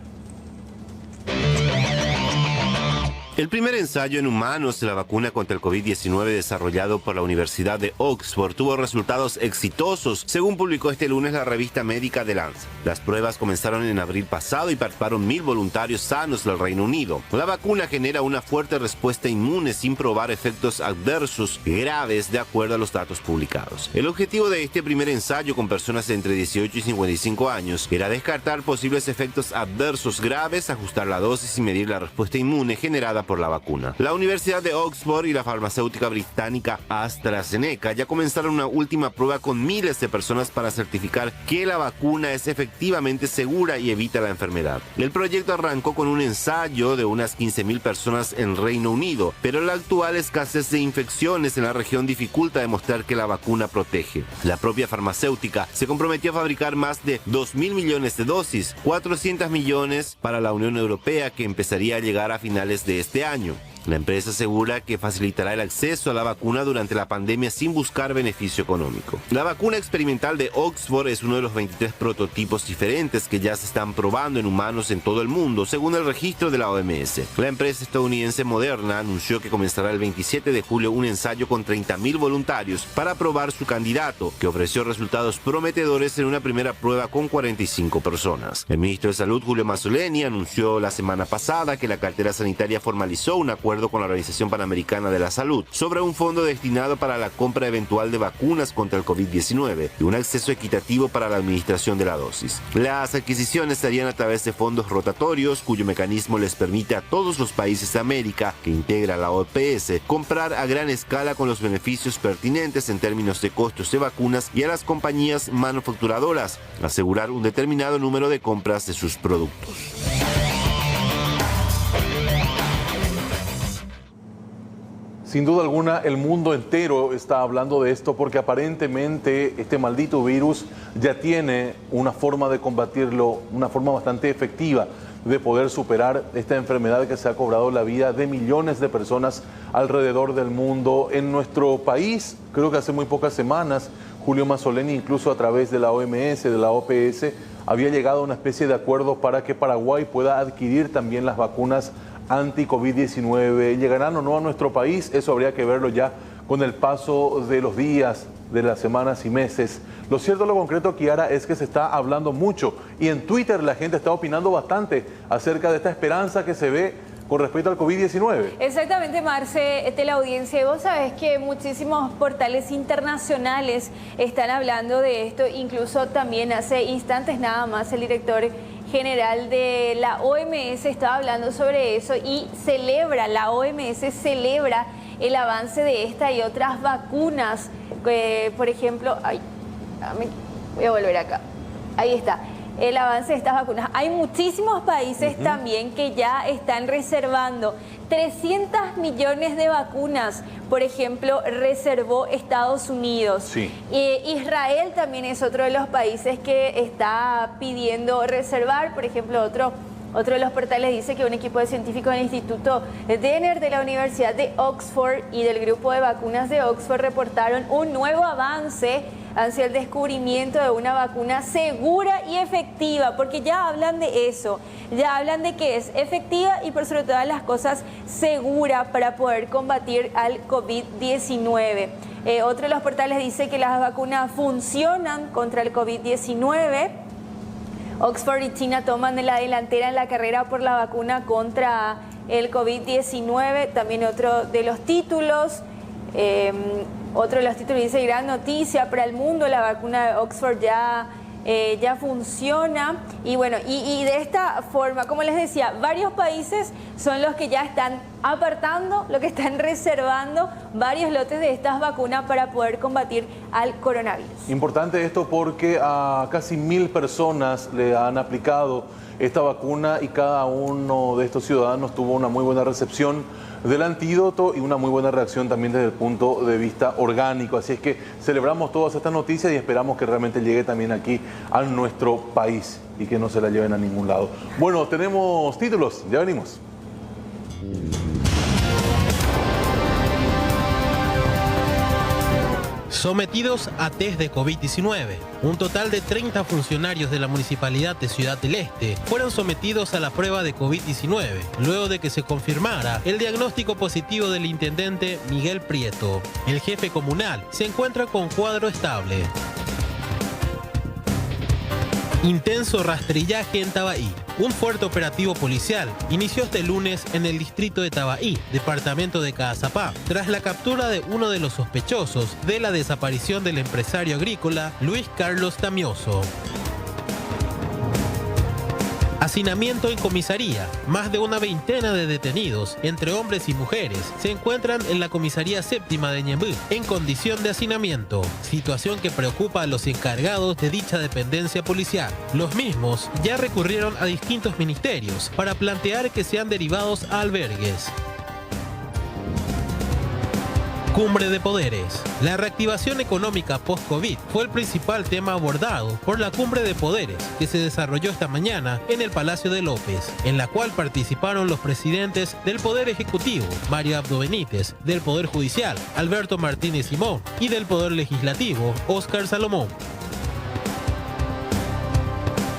El primer ensayo en humanos de la vacuna contra el COVID-19 desarrollado por la Universidad de Oxford tuvo resultados exitosos, según publicó este lunes la revista médica The Lancet. Las pruebas comenzaron en abril pasado y participaron 1.000 voluntarios sanos del Reino Unido. La vacuna genera una fuerte respuesta inmune sin probar efectos adversos graves, de acuerdo a los datos publicados. El objetivo de este primer ensayo con personas de entre 18 y 55 años era descartar posibles efectos adversos graves, ajustar la dosis y medir la respuesta inmune generada por la vacuna. La Universidad de Oxford y la farmacéutica británica AstraZeneca ya comenzaron una última prueba con miles de personas para certificar que la vacuna es efectivamente segura y evita la enfermedad. El proyecto arrancó con un ensayo de unas 15.000 personas en Reino Unido, pero la actual escasez de infecciones en la región dificulta demostrar que la vacuna protege. La propia farmacéutica se comprometió a fabricar más de 2.000 millones de dosis, 400 millones para la Unión Europea, que empezaría a llegar a finales de este año. La empresa asegura que facilitará el acceso a la vacuna durante la pandemia sin buscar beneficio económico. La vacuna experimental de Oxford es uno de los 23 prototipos diferentes que ya se están probando en humanos en todo el mundo, según el registro de la OMS. La empresa estadounidense Moderna anunció que comenzará el 27 de julio un ensayo con 30.000 voluntarios para probar su candidato, que ofreció resultados prometedores en una primera prueba con 45 personas. El ministro de Salud, Julio Mazzoleni, anunció la semana pasada que la cartera sanitaria formalizó un acuerdo con la Organización Panamericana de la Salud sobre un fondo destinado para la compra eventual de vacunas contra el COVID-19 y un acceso equitativo para la administración de la dosis. Las adquisiciones se harían a través de fondos rotatorios, cuyo mecanismo les permite a todos los países de América, que integra la OPS, comprar a gran escala con los beneficios pertinentes en términos de costos de vacunas, y a las compañías manufacturadoras asegurar un determinado número de compras de sus productos. Sin duda alguna, el mundo entero está hablando de esto porque aparentemente este maldito virus ya tiene una forma de combatirlo, una forma bastante efectiva de poder superar esta enfermedad que se ha cobrado la vida de millones de personas alrededor del mundo. En nuestro país, creo que hace muy pocas semanas, Julio Mazzoleni, incluso a través de la OMS, de la OPS, había llegado a una especie de acuerdo para que Paraguay pueda adquirir también las vacunas anti-COVID-19. ¿Llegarán o no a nuestro país? Eso habría que verlo ya con el paso de los días, de las semanas y meses. Lo cierto, lo concreto, Kiara, es que se está hablando mucho y en Twitter la gente está opinando bastante acerca de esta esperanza que se ve con respecto al COVID-19. Exactamente, Marce, la audiencia. Y vos sabés que muchísimos portales internacionales están hablando de esto. Incluso también hace instantes nada más el director general de la OMS estaba hablando sobre eso y la OMS celebra el avance de esta y otras vacunas. Por ejemplo, voy a volver acá. Ahí está. El avance de estas vacunas. Hay muchísimos países también que ya están reservando 300 millones de vacunas. Por ejemplo, reservó Estados Unidos. Sí. Israel también es otro de los países que está pidiendo reservar. Por ejemplo, otro de los portales dice que un equipo de científicos del Instituto Denner de la Universidad de Oxford y del grupo de vacunas de Oxford reportaron un nuevo avance hacia el descubrimiento de una vacuna segura y efectiva, porque ya hablan de eso, ya hablan de que es efectiva y por sobre todas las cosas segura para poder combatir al COVID-19. Otro de los portales dice que las vacunas funcionan contra el COVID-19. Oxford y China toman la delantera en la carrera por la vacuna contra el COVID-19. También otro de los títulos. Dice: gran noticia para el mundo, la vacuna de Oxford ya funciona. Y bueno, y de esta forma, como les decía, varios países son los que ya están apartando, lo que están reservando varios lotes de estas vacunas para poder combatir al coronavirus. Importante esto porque a casi 1000 personas le han aplicado esta vacuna y cada uno de estos ciudadanos tuvo una muy buena recepción del antídoto y una muy buena reacción también desde el punto de vista orgánico. Así es que celebramos todas estas noticias y esperamos que realmente llegue también aquí a nuestro país y que no se la lleven a ningún lado. Bueno, tenemos títulos, ya venimos. Sometidos a test de COVID-19. Un total de 30 funcionarios de la Municipalidad de Ciudad del Este fueron sometidos a la prueba de COVID-19, luego de que se confirmara el diagnóstico positivo del intendente Miguel Prieto. El jefe comunal se encuentra con cuadro estable. Intenso rastrillaje en Tabaí. Un fuerte operativo policial inició este lunes en el distrito de Tabaí, departamento de Caazapá, tras la captura de uno de los sospechosos de la desaparición del empresario agrícola Luis Carlos Tamioso. Hacinamiento en comisaría. Más de una veintena de detenidos, entre hombres y mujeres, se encuentran en la comisaría séptima de Ñemby en condición de hacinamiento, situación que preocupa a los encargados de dicha dependencia policial. Los mismos ya recurrieron a distintos ministerios para plantear que sean derivados a albergues. Cumbre de Poderes. La reactivación económica post-COVID fue el principal tema abordado por la Cumbre de Poderes que se desarrolló esta mañana en el Palacio de López, en la cual participaron los presidentes del Poder Ejecutivo, Mario Abdo Benítez, del Poder Judicial, Alberto Martínez Simón, y del Poder Legislativo, Óscar Salomón.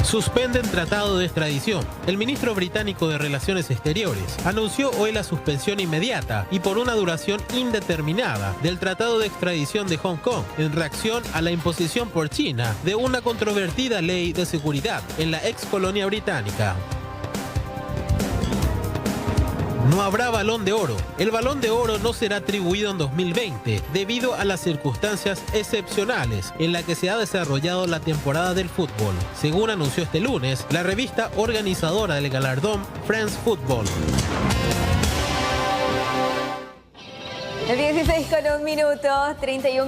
Suspenden tratado de extradición. El ministro británico de Relaciones Exteriores anunció hoy la suspensión inmediata y por una duración indeterminada del tratado de extradición de Hong Kong en reacción a la imposición por China de una controvertida ley de seguridad en la ex colonia británica. No habrá Balón de Oro. El Balón de Oro no será atribuido en 2020 debido a las circunstancias excepcionales en las que se ha desarrollado la temporada del fútbol, según anunció este lunes la revista organizadora del galardón France Football. 16:01 minutos, 32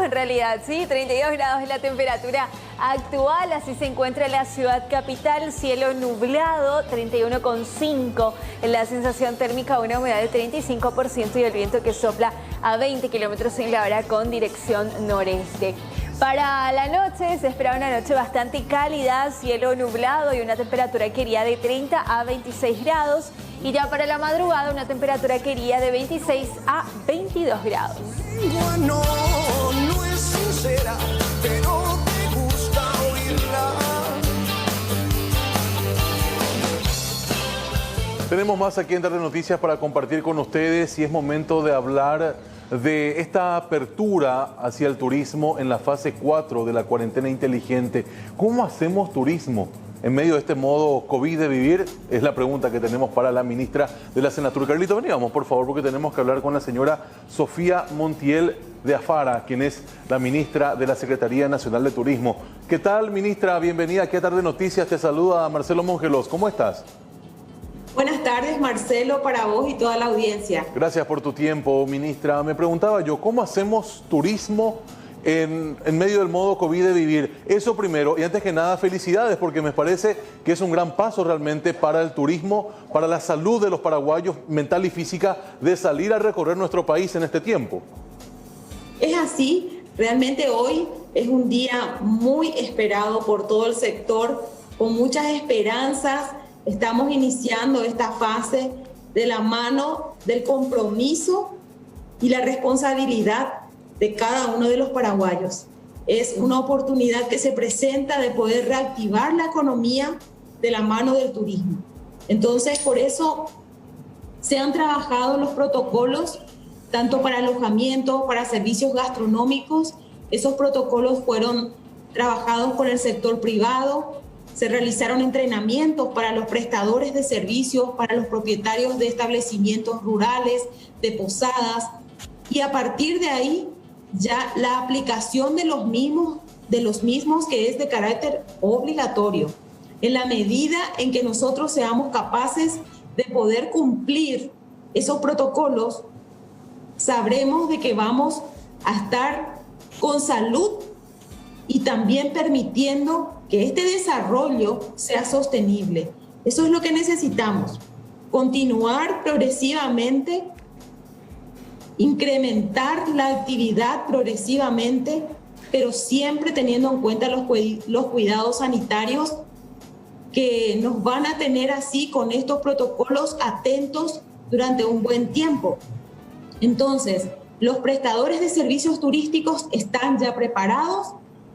en realidad, sí, 32 grados es la temperatura actual, así se encuentra la ciudad capital, cielo nublado, 31,5 en la sensación térmica, una humedad del 35% y el viento que sopla a 20 kilómetros en la hora con dirección noreste. Para la noche se espera una noche bastante cálida, cielo nublado y una temperatura que iría de 30 a 26 grados. Y ya para la madrugada una temperatura que iría de 26 a 22 grados. No es sincera, pero te gusta oírla. Tenemos más aquí en Tarde Noticias para compartir con ustedes y es momento de hablar de esta apertura hacia el turismo en la fase 4 de la cuarentena inteligente. ¿Cómo hacemos turismo en medio de este modo COVID de vivir? Es la pregunta que tenemos para la ministra de la Senatur. Carlito, veníamos por favor porque tenemos que hablar con la señora Sofía Montiel de Afara, quien es la ministra de la Secretaría Nacional de Turismo. ¿Qué tal, ministra? Bienvenida aquí a Tarde Noticias. Te saluda Marcelo Mongelos. ¿Cómo estás? Buenas tardes, Marcelo, para vos y toda la audiencia. Gracias por tu tiempo, ministra. Me preguntaba yo, ¿cómo hacemos turismo en medio del modo COVID de vivir? Eso primero, y antes que nada, felicidades, porque me parece que es un gran paso realmente para el turismo, para la salud de los paraguayos, mental y física, de salir a recorrer nuestro país en este tiempo. Es así, realmente hoy es un día muy esperado por todo el sector, con muchas esperanzas. Estamos iniciando esta fase de la mano del compromiso y la responsabilidad de cada uno de los paraguayos. Es una oportunidad que se presenta de poder reactivar la economía de la mano del turismo. Entonces, por eso se han trabajado los protocolos, tanto para alojamiento, para servicios gastronómicos. Esos protocolos fueron trabajados con el sector privado, se realizaron entrenamientos para los prestadores de servicios, para los propietarios de establecimientos rurales, de posadas, y a partir de ahí ya la aplicación de los mismos que es de carácter obligatorio. En la medida en que nosotros seamos capaces de poder cumplir esos protocolos, sabremos de que vamos a estar con salud y también permitiendo que este desarrollo sea sostenible. Eso es lo que necesitamos. Continuar progresivamente, incrementar la actividad progresivamente, pero siempre teniendo en cuenta los cuidados sanitarios que nos van a tener así con estos protocolos atentos durante un buen tiempo. Entonces, los prestadores de servicios turísticos están ya preparados,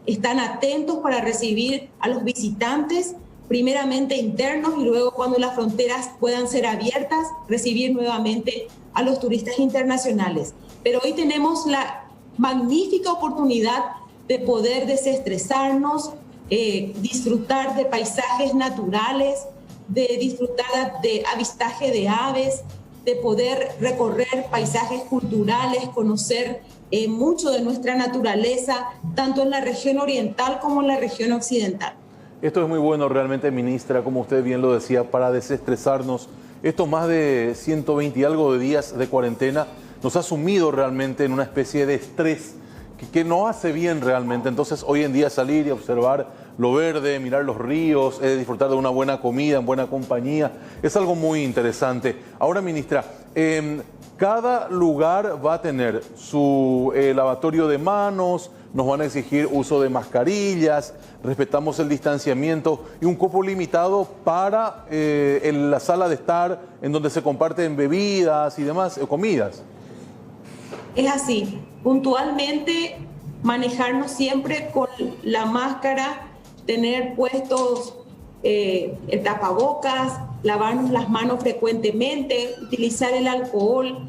están atentos para recibir a los visitantes, primeramente internos y luego cuando las fronteras puedan ser abiertas, recibir nuevamente a los turistas internacionales. Pero hoy tenemos la magnífica oportunidad de poder desestresarnos, disfrutar de paisajes naturales, de disfrutar de avistaje de aves, de poder recorrer paisajes culturales, conocer mucho de nuestra naturaleza, tanto en la región oriental como en la región occidental. Esto es muy bueno realmente, ministra, como usted bien lo decía, para desestresarnos. Estos más de 120 y algo de días de cuarentena nos ha sumido realmente en una especie de estrés que no hace bien realmente. Entonces, hoy en día salir y observar lo verde, mirar los ríos, disfrutar de una buena comida, en buena compañía, es algo muy interesante. Ahora, ministra, cada lugar va a tener su lavatorio de manos, nos van a exigir uso de mascarillas, respetamos el distanciamiento y un cupo limitado para en la sala de estar en donde se comparten bebidas y demás, comidas. Es así, puntualmente manejarnos siempre con la máscara, tener puestos el tapabocas, lavarnos las manos frecuentemente, utilizar el alcohol,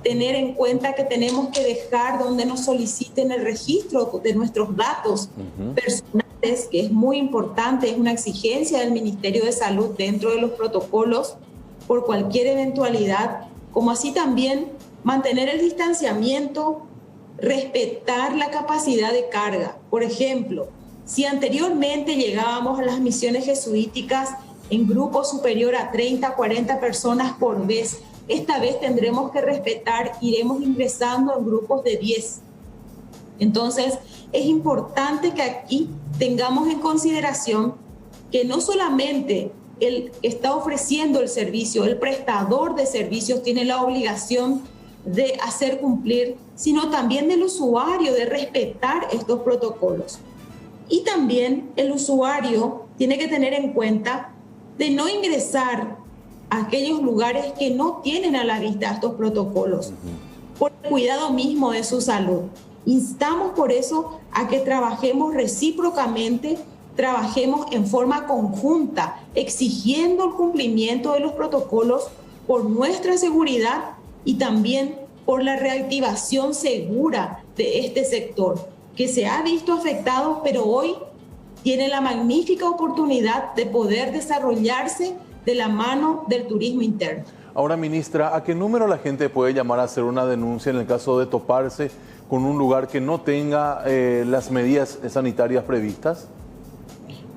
tener en cuenta que tenemos que dejar donde nos soliciten el registro de nuestros datos personales, que es muy importante, es una exigencia del Ministerio de Salud dentro de los protocolos por cualquier eventualidad, como así también mantener el distanciamiento, respetar la capacidad de carga. Por ejemplo, si anteriormente llegábamos a las misiones jesuíticas en grupo superior a 30, 40 personas por vez, esta vez tendremos que respetar, iremos ingresando en grupos de 10. Entonces, es importante que aquí tengamos en consideración que no solamente el que está ofreciendo el servicio, el prestador de servicios tiene la obligación de hacer cumplir, sino también del usuario de respetar estos protocolos. Y también el usuario tiene que tener en cuenta de no ingresar a aquellos lugares que no tienen a la vista estos protocolos, por el cuidado mismo de su salud. Instamos por eso a que trabajemos recíprocamente, trabajemos en forma conjunta, exigiendo el cumplimiento de los protocolos por nuestra seguridad y también por la reactivación segura de este sector, que se ha visto afectado, pero hoy tiene la magnífica oportunidad de poder desarrollarse de la mano del turismo interno. Ahora, ministra, ¿a qué número la gente puede llamar a hacer una denuncia en el caso de toparse con un lugar que no tenga las medidas sanitarias previstas?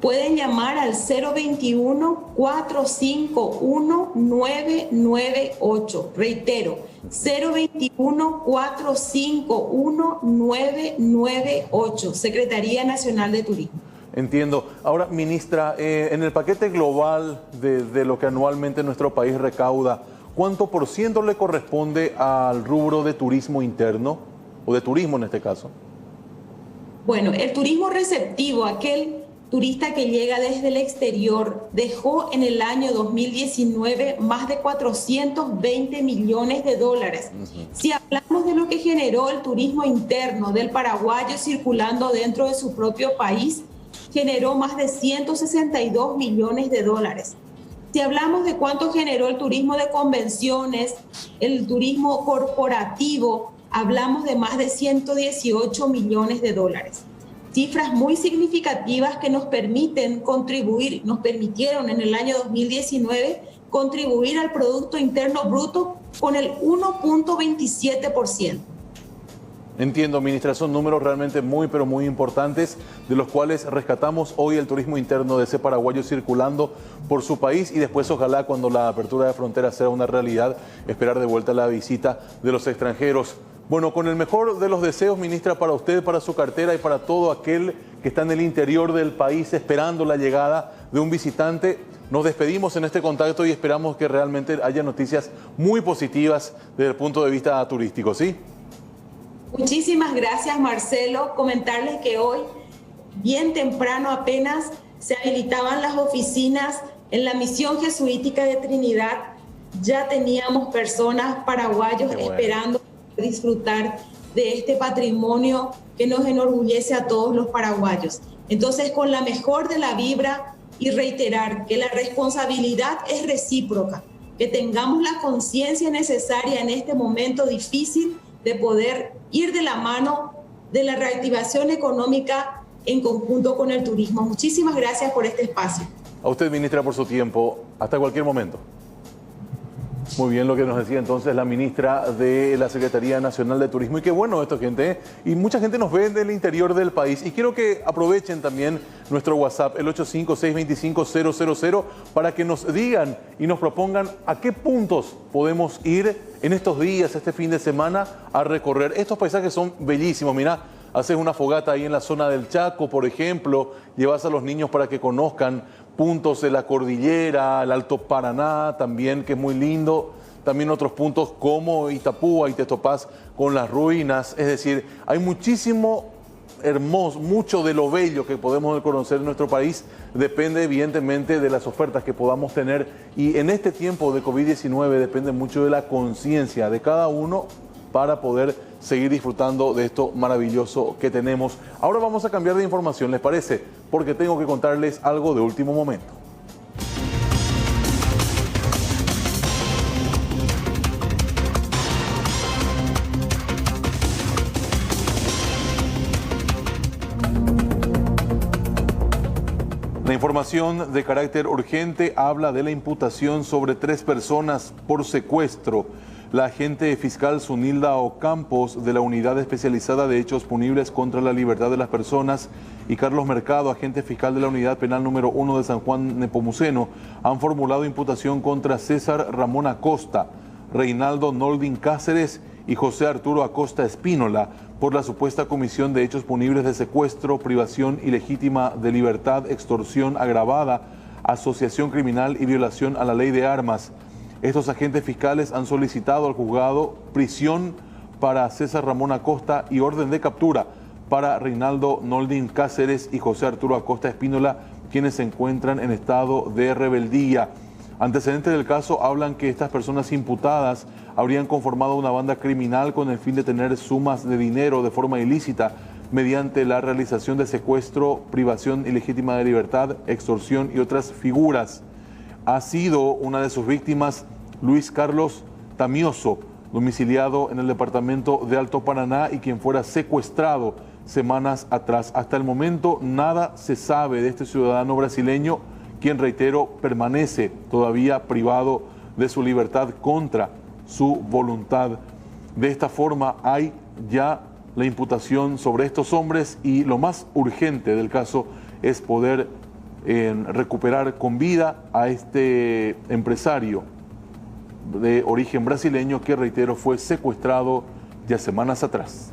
Pueden llamar al 021-451-998. Reitero, 021-451-998. Secretaría Nacional de Turismo. Entiendo. Ahora, ministra, en el paquete global de lo que anualmente nuestro país recauda, ¿cuánto por ciento le corresponde al rubro de turismo interno o de turismo en este caso? Bueno, el turismo receptivo, aquel turista que llega desde el exterior, dejó en el año 2019 más de 420 millones de dólares. Si hablamos de lo que generó el turismo interno del paraguayo circulando dentro de su propio país, generó más de 162 millones de dólares. Si hablamos de cuánto generó el turismo de convenciones, el turismo corporativo, hablamos de más de 118 millones de dólares. cifras muy significativas que nos permitieron en el año 2019 contribuir al Producto Interno Bruto con el 1.27%. Entiendo, ministra, son números realmente muy, pero muy importantes, de los cuales rescatamos hoy el turismo interno de ese paraguayo circulando por su país y después ojalá cuando la apertura de fronteras sea una realidad, esperar de vuelta la visita de los extranjeros. Bueno, con el mejor de los deseos, ministra, para usted, para su cartera y para todo aquel que está en el interior del país esperando la llegada de un visitante, nos despedimos en este contacto y esperamos que realmente haya noticias muy positivas desde el punto de vista turístico, ¿sí? Muchísimas gracias, Marcelo. Comentarles que hoy, bien temprano apenas, se habilitaban las oficinas en la Misión Jesuítica de Trinidad. Ya teníamos personas paraguayos esperando disfrutar de este patrimonio que nos enorgullece a todos los paraguayos. Entonces, con la mejor de la vibra y reiterar que la responsabilidad es recíproca, que tengamos la conciencia necesaria en este momento difícil de poder ir de la mano de la reactivación económica en conjunto con el turismo. Muchísimas gracias por este espacio. A usted, ministra, por su tiempo. Hasta cualquier momento. Muy bien lo que nos decía entonces la ministra de la Secretaría Nacional de Turismo. Y qué bueno esto, gente. Y mucha gente nos ve del interior del país. Y quiero que aprovechen también nuestro WhatsApp, el 856250000, para que nos digan y nos propongan a qué puntos podemos ir en estos días, este fin de semana, a recorrer. Estos paisajes son bellísimos. Mirá, haces una fogata ahí en la zona del Chaco, por ejemplo. Llevas a los niños para que conozcan puntos de la cordillera, el Alto Paraná también, que es muy lindo. También otros puntos como Itapúa y te topás con las ruinas. Es decir, hay muchísimo hermoso, mucho de lo bello que podemos conocer en nuestro país. Depende evidentemente de las ofertas que podamos tener. Y en este tiempo de COVID-19 depende mucho de la conciencia de cada uno para poder seguir disfrutando de esto maravilloso que tenemos. Ahora vamos a cambiar de información, ¿les parece? Porque tengo que contarles algo de último momento. La información de carácter urgente habla de la imputación sobre 3 personas por secuestro. La agente fiscal Zunilda Ocampos, de la Unidad Especializada de Hechos Punibles contra la Libertad de las Personas, y Carlos Mercado, agente fiscal de la Unidad Penal número 1 de San Juan Nepomuceno, han formulado imputación contra César Ramón Acosta, Reinaldo Noldin Cáceres y José Arturo Acosta Espínola por la supuesta comisión de hechos punibles de secuestro, privación ilegítima de libertad, extorsión agravada, asociación criminal y violación a la ley de armas. Estos agentes fiscales han solicitado al juzgado prisión para César Ramón Acosta y orden de captura para Reinaldo Noldin Cáceres y José Arturo Acosta Espínola, quienes se encuentran en estado de rebeldía. Antecedentes del caso hablan que estas personas imputadas habrían conformado una banda criminal con el fin de tener sumas de dinero de forma ilícita mediante la realización de secuestro, privación ilegítima de libertad, extorsión y otras figuras. Ha sido una de sus víctimas Luis Carlos Tamioso, domiciliado en el departamento de Alto Paraná y quien fuera secuestrado semanas atrás. Hasta el momento nada se sabe de este ciudadano brasileño, quien, reitero, permanece todavía privado de su libertad contra su voluntad. De esta forma hay ya la imputación sobre estos hombres y lo más urgente del caso es poder recuperar con vida a este empresario de origen brasileño que, reitero, fue secuestrado ya semanas atrás.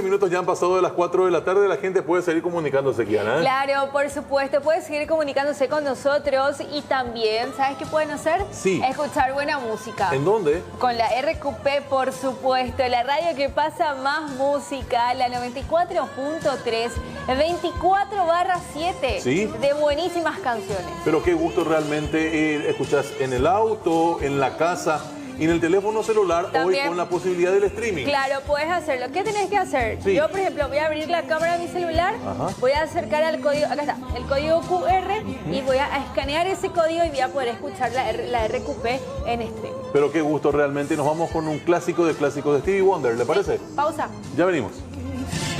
13 minutos ya han pasado de las 4 de la tarde. La gente puede seguir comunicándose, Kiana, ¿eh? Claro, por supuesto. Puede seguir comunicándose con nosotros y también, ¿sabes qué pueden hacer? Sí. Escuchar buena música. ¿En dónde? Con la RQP, por supuesto. La radio que pasa más música, la 94.3, 24/7. Sí. De buenísimas canciones. Pero qué gusto realmente escuchás en el auto, en la casa y en el teléfono celular. También, hoy con la posibilidad del streaming. Claro, puedes hacerlo. ¿Qué tenés que hacer? Sí. Yo, por ejemplo, voy a abrir la cámara de mi celular, voy a acercar al código, acá está, el código QR, y voy a escanear ese código y voy a poder escuchar la RQP en streaming. Pero qué gusto realmente. Nos vamos con un clásico de clásicos de Stevie Wonder, ¿le parece? Pausa. Ya venimos.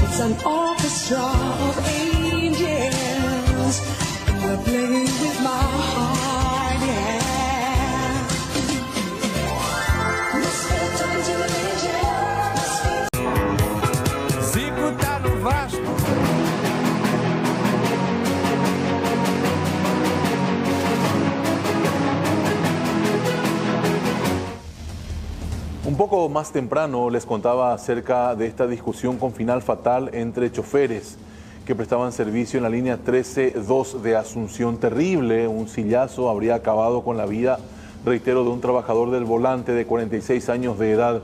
It's an orchestra of angels, and we're playing with my heart, yeah. Zico tá no Vasco. Un poco más temprano les contaba acerca de esta discusión con final fatal entre choferes que prestaban servicio en la línea 13-2 de Asunción. Terrible, un sillazo habría acabado con la vida, reitero, de un trabajador del volante de 46 años de edad.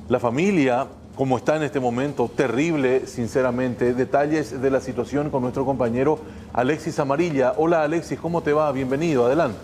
La familia, como está en este momento, terrible, sinceramente. Detalles de la situación con nuestro compañero Alexis Amarilla. Hola Alexis, ¿cómo te va? Bienvenido, adelante.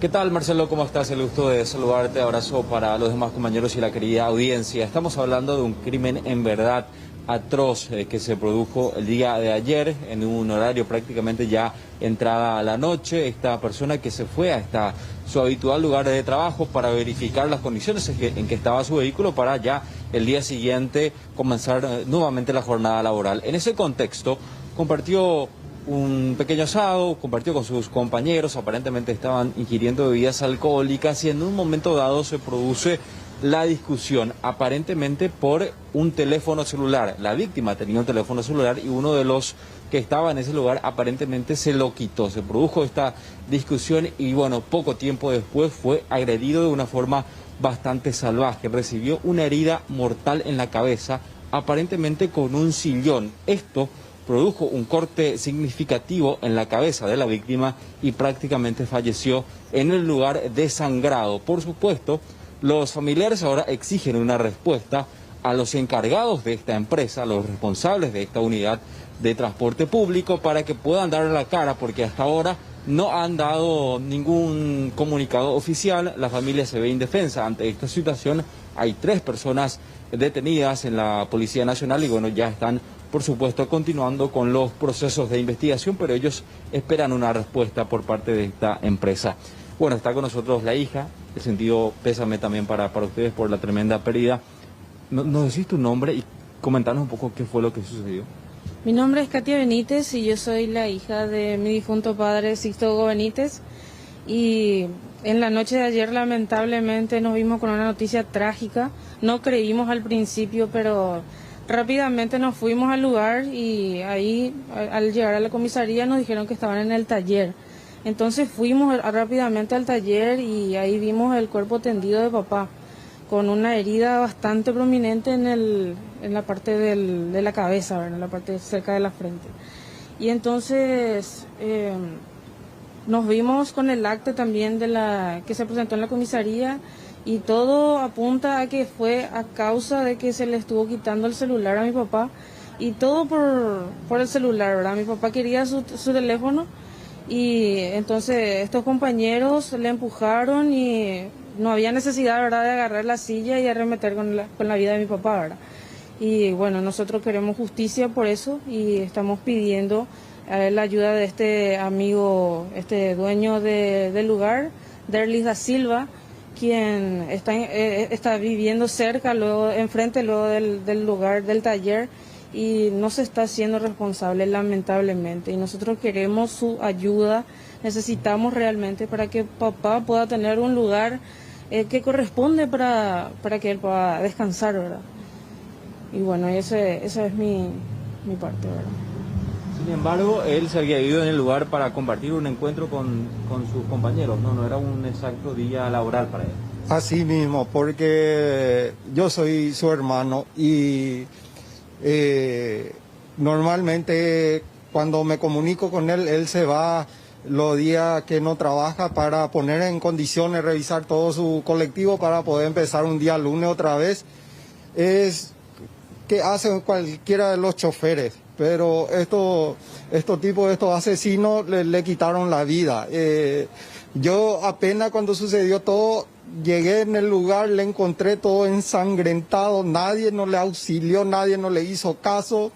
¿Qué tal, Marcelo? ¿Cómo estás? El gusto de saludarte. Abrazo para los demás compañeros y la querida audiencia. Estamos hablando de un crimen en verdad atroz que se produjo el día de ayer en un horario prácticamente ya entrada a la noche. Esta persona que se fue hasta su habitual lugar de trabajo para verificar las condiciones en que estaba su vehículo para ya el día siguiente comenzar nuevamente la jornada laboral. En ese contexto compartió un pequeño asado, compartió con sus compañeros, aparentemente estaban ingiriendo bebidas alcohólicas y en un momento dado se produce la discusión, aparentemente por un teléfono celular. La víctima tenía un teléfono celular y uno de los que estaba en ese lugar aparentemente se lo quitó. Se produjo esta discusión y bueno, poco tiempo después fue agredido de una forma bastante salvaje. Recibió una herida mortal en la cabeza, aparentemente con un sillón. Esto produjo un corte significativo en la cabeza de la víctima y prácticamente falleció en el lugar desangrado. Por supuesto, los familiares ahora exigen una respuesta a los encargados de esta empresa, a los responsables de esta unidad de transporte público, para que puedan dar la cara, porque hasta ahora no han dado ningún comunicado oficial. La familia se ve indefensa ante esta situación. Hay 3 personas detenidas en la Policía Nacional y bueno, ya están por supuesto continuando con los procesos de investigación, pero ellos esperan una respuesta por parte de esta empresa. Bueno, está con nosotros la hija, el sentido pésame también para ustedes por la tremenda pérdida. ¿Nos decís tu nombre y comentanos un poco qué fue lo que sucedió? Mi nombre es Katia Benítez y yo soy la hija de mi difunto padre Sixto Hugo Benítez. Y en la noche de ayer lamentablemente nos vimos con una noticia trágica. No creímos al principio, pero rápidamente nos fuimos al lugar y ahí al llegar a la comisaría nos dijeron que estaban en el taller. Entonces fuimos rápidamente al taller y ahí vimos el cuerpo tendido de papá con una herida bastante prominente en la parte de la cabeza, ¿verdad? En la parte cerca de la frente. Y entonces nos vimos con el acta también que se presentó en la comisaría. Y todo apunta a que fue a causa de que se le estuvo quitando el celular a mi papá. Y todo por el celular, ¿verdad? Mi papá quería su teléfono y entonces estos compañeros le empujaron y no había necesidad, ¿verdad?, de agarrar la silla y arremeter con la vida de mi papá, ¿verdad? Y bueno, nosotros queremos justicia por eso y estamos pidiendo la ayuda de este amigo, este dueño del lugar, Derlis da Silva, quien está viviendo cerca, enfrente del lugar del taller y no se está haciendo responsable lamentablemente. Y nosotros queremos su ayuda, necesitamos realmente para que papá pueda tener un lugar que corresponde para que él pueda descansar, ¿verdad? Y bueno, esa es mi parte, ¿verdad? Sin embargo, él se había ido en el lugar para compartir un encuentro con sus compañeros, no era un exacto día laboral para él. Así mismo, porque yo soy su hermano y normalmente cuando me comunico con él, él se va los días que no trabaja para poner en condiciones, revisar todo su colectivo para poder empezar un día lunes otra vez. Es que hacen cualquiera de los choferes, pero estos asesinos le quitaron la vida. Yo apenas cuando sucedió todo, llegué en el lugar, le encontré todo ensangrentado, nadie no le auxilió, nadie no le hizo caso.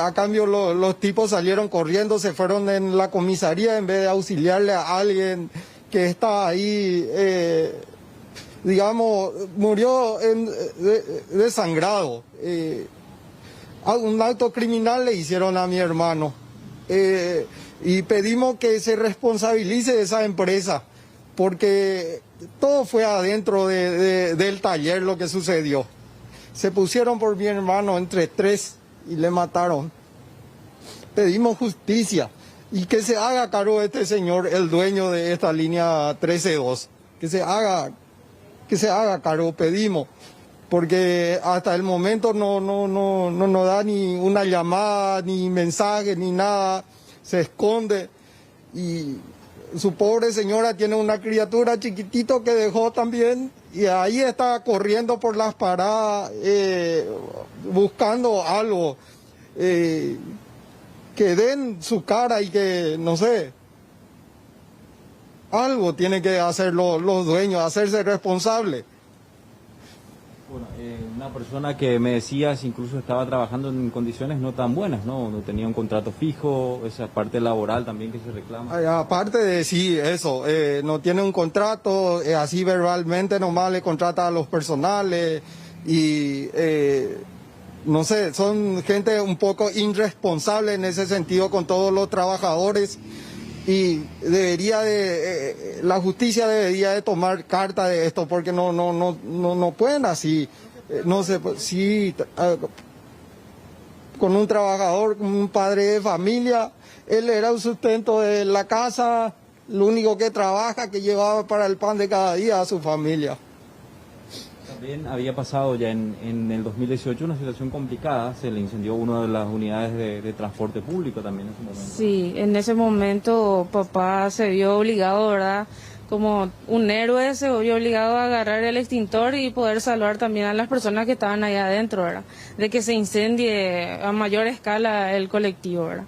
A cambio los tipos salieron corriendo, se fueron en la comisaría en vez de auxiliarle a alguien que está ahí, digamos, murió desangrado. Un acto criminal le hicieron a mi hermano y pedimos que se responsabilice de esa empresa porque todo fue adentro del taller lo que sucedió. Se pusieron por mi hermano entre 3 y le mataron. Pedimos justicia y que se haga cargo este señor, el dueño de esta línea 13-2, que se haga cargo, pedimos, porque hasta el momento no nos da ni una llamada, ni mensaje, ni nada, se esconde y su pobre señora tiene una criatura chiquitito que dejó también y ahí está corriendo por las paradas buscando algo, que den su cara y que, no sé, algo tienen que hacer los dueños, hacerse responsables. Bueno, una persona que me decías incluso estaba trabajando en condiciones no tan buenas, ¿no? No tenía un contrato fijo, esa parte laboral también que se reclama. Aparte de sí, eso, no tiene un contrato, así verbalmente nomás le contrata a los personales y no sé, son gente un poco irresponsable en ese sentido con todos los trabajadores y la justicia debería de tomar carta de esto porque no pueden así, no sé, sí, con un trabajador, un padre de familia, él era un sustento de la casa, lo único que trabaja, que llevaba para el pan de cada día a su familia. También había pasado ya en el 2018 una situación complicada, se le incendió una de las unidades de transporte público también en ese momento. Sí, en ese momento papá se vio obligado, ¿verdad? Como un héroe se vio obligado a agarrar el extintor y poder salvar también a las personas que estaban ahí adentro, ¿verdad? De que se incendie a mayor escala el colectivo, ¿verdad?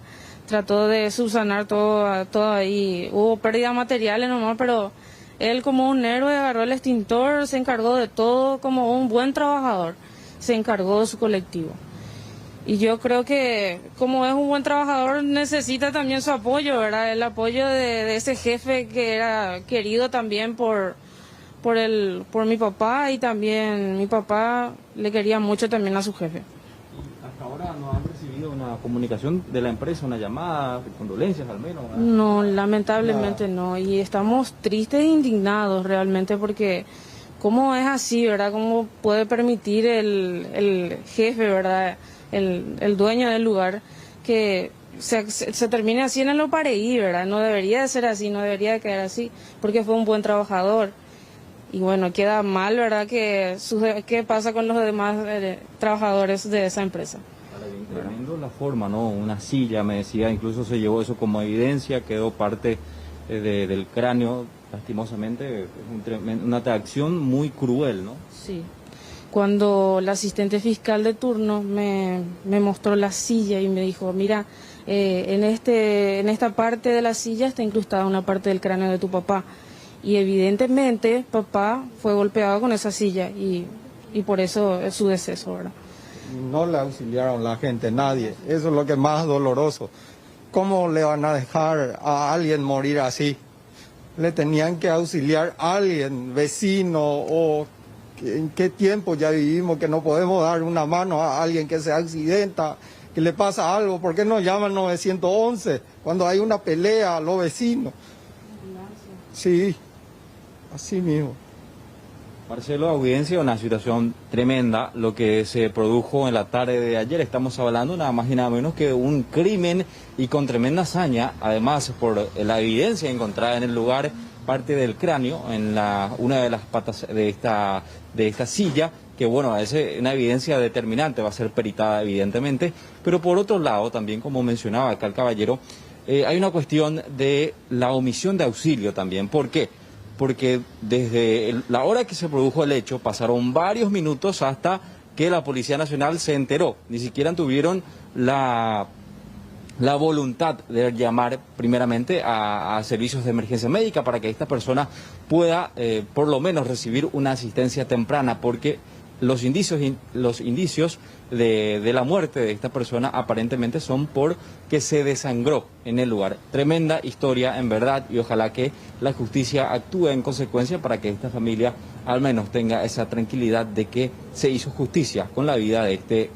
Trató de subsanar todo ahí, hubo pérdidas materiales nomás, pero él como un héroe agarró el extintor, se encargó de todo, como un buen trabajador, se encargó de su colectivo. Y yo creo que como es un buen trabajador necesita también su apoyo, ¿verdad? El apoyo de ese jefe que era querido también por mi papá y también mi papá le quería mucho también a su jefe. ¿Hasta ahora no han recibido una comunicación de la empresa, una llamada, de condolencias al menos? ¿Verdad? No, lamentablemente no. Y estamos tristes e indignados realmente porque cómo es así, ¿verdad? ¿Cómo puede permitir el jefe, ¿verdad? El dueño del lugar que se termine así en el Opareí, ¿verdad? No debería de ser así, no debería de quedar así porque fue un buen trabajador. Y bueno, queda mal, ¿verdad? ¿Qué pasa con los demás trabajadores de esa empresa? Tremendo la forma, ¿no? Una silla, me decía, incluso se llevó eso como evidencia, quedó parte del cráneo, lastimosamente, es una acción muy cruel, ¿no? Sí. Cuando la asistente fiscal de turno me mostró la silla y me dijo, mira, en esta parte de la silla está incrustada una parte del cráneo de tu papá. Y evidentemente papá fue golpeado con esa silla y por eso es su deceso, ¿verdad? No le auxiliaron la gente, nadie. Eso es lo que es más doloroso. ¿Cómo le van a dejar a alguien morir así? Le tenían que auxiliar a alguien, vecino, o en qué tiempo ya vivimos que no podemos dar una mano a alguien que se accidenta, que le pasa algo. ¿Por qué no llaman 911 cuando hay una pelea a los vecinos? Sí, así mismo. Marcelo, audiencia, una situación tremenda, lo que se produjo en la tarde de ayer. Estamos hablando nada más y nada menos que un crimen y con tremenda hazaña, además por la evidencia encontrada en el lugar parte del cráneo en una de las patas de esta silla, que bueno, es una evidencia determinante, va a ser peritada evidentemente, pero por otro lado, también como mencionaba acá el caballero, hay una cuestión de la omisión de auxilio también. ¿Por qué? Porque desde la hora que se produjo el hecho pasaron varios minutos hasta que la Policía Nacional se enteró, ni siquiera tuvieron la voluntad de llamar primeramente a servicios de emergencia médica para que esta persona pueda por lo menos recibir una asistencia temprana, porque los indicios de la muerte de esta persona aparentemente son porque se desangró en el lugar. Tremenda historia en verdad, y ojalá que la justicia actúe en consecuencia para que esta familia al menos tenga esa tranquilidad de que se hizo justicia con la vida de este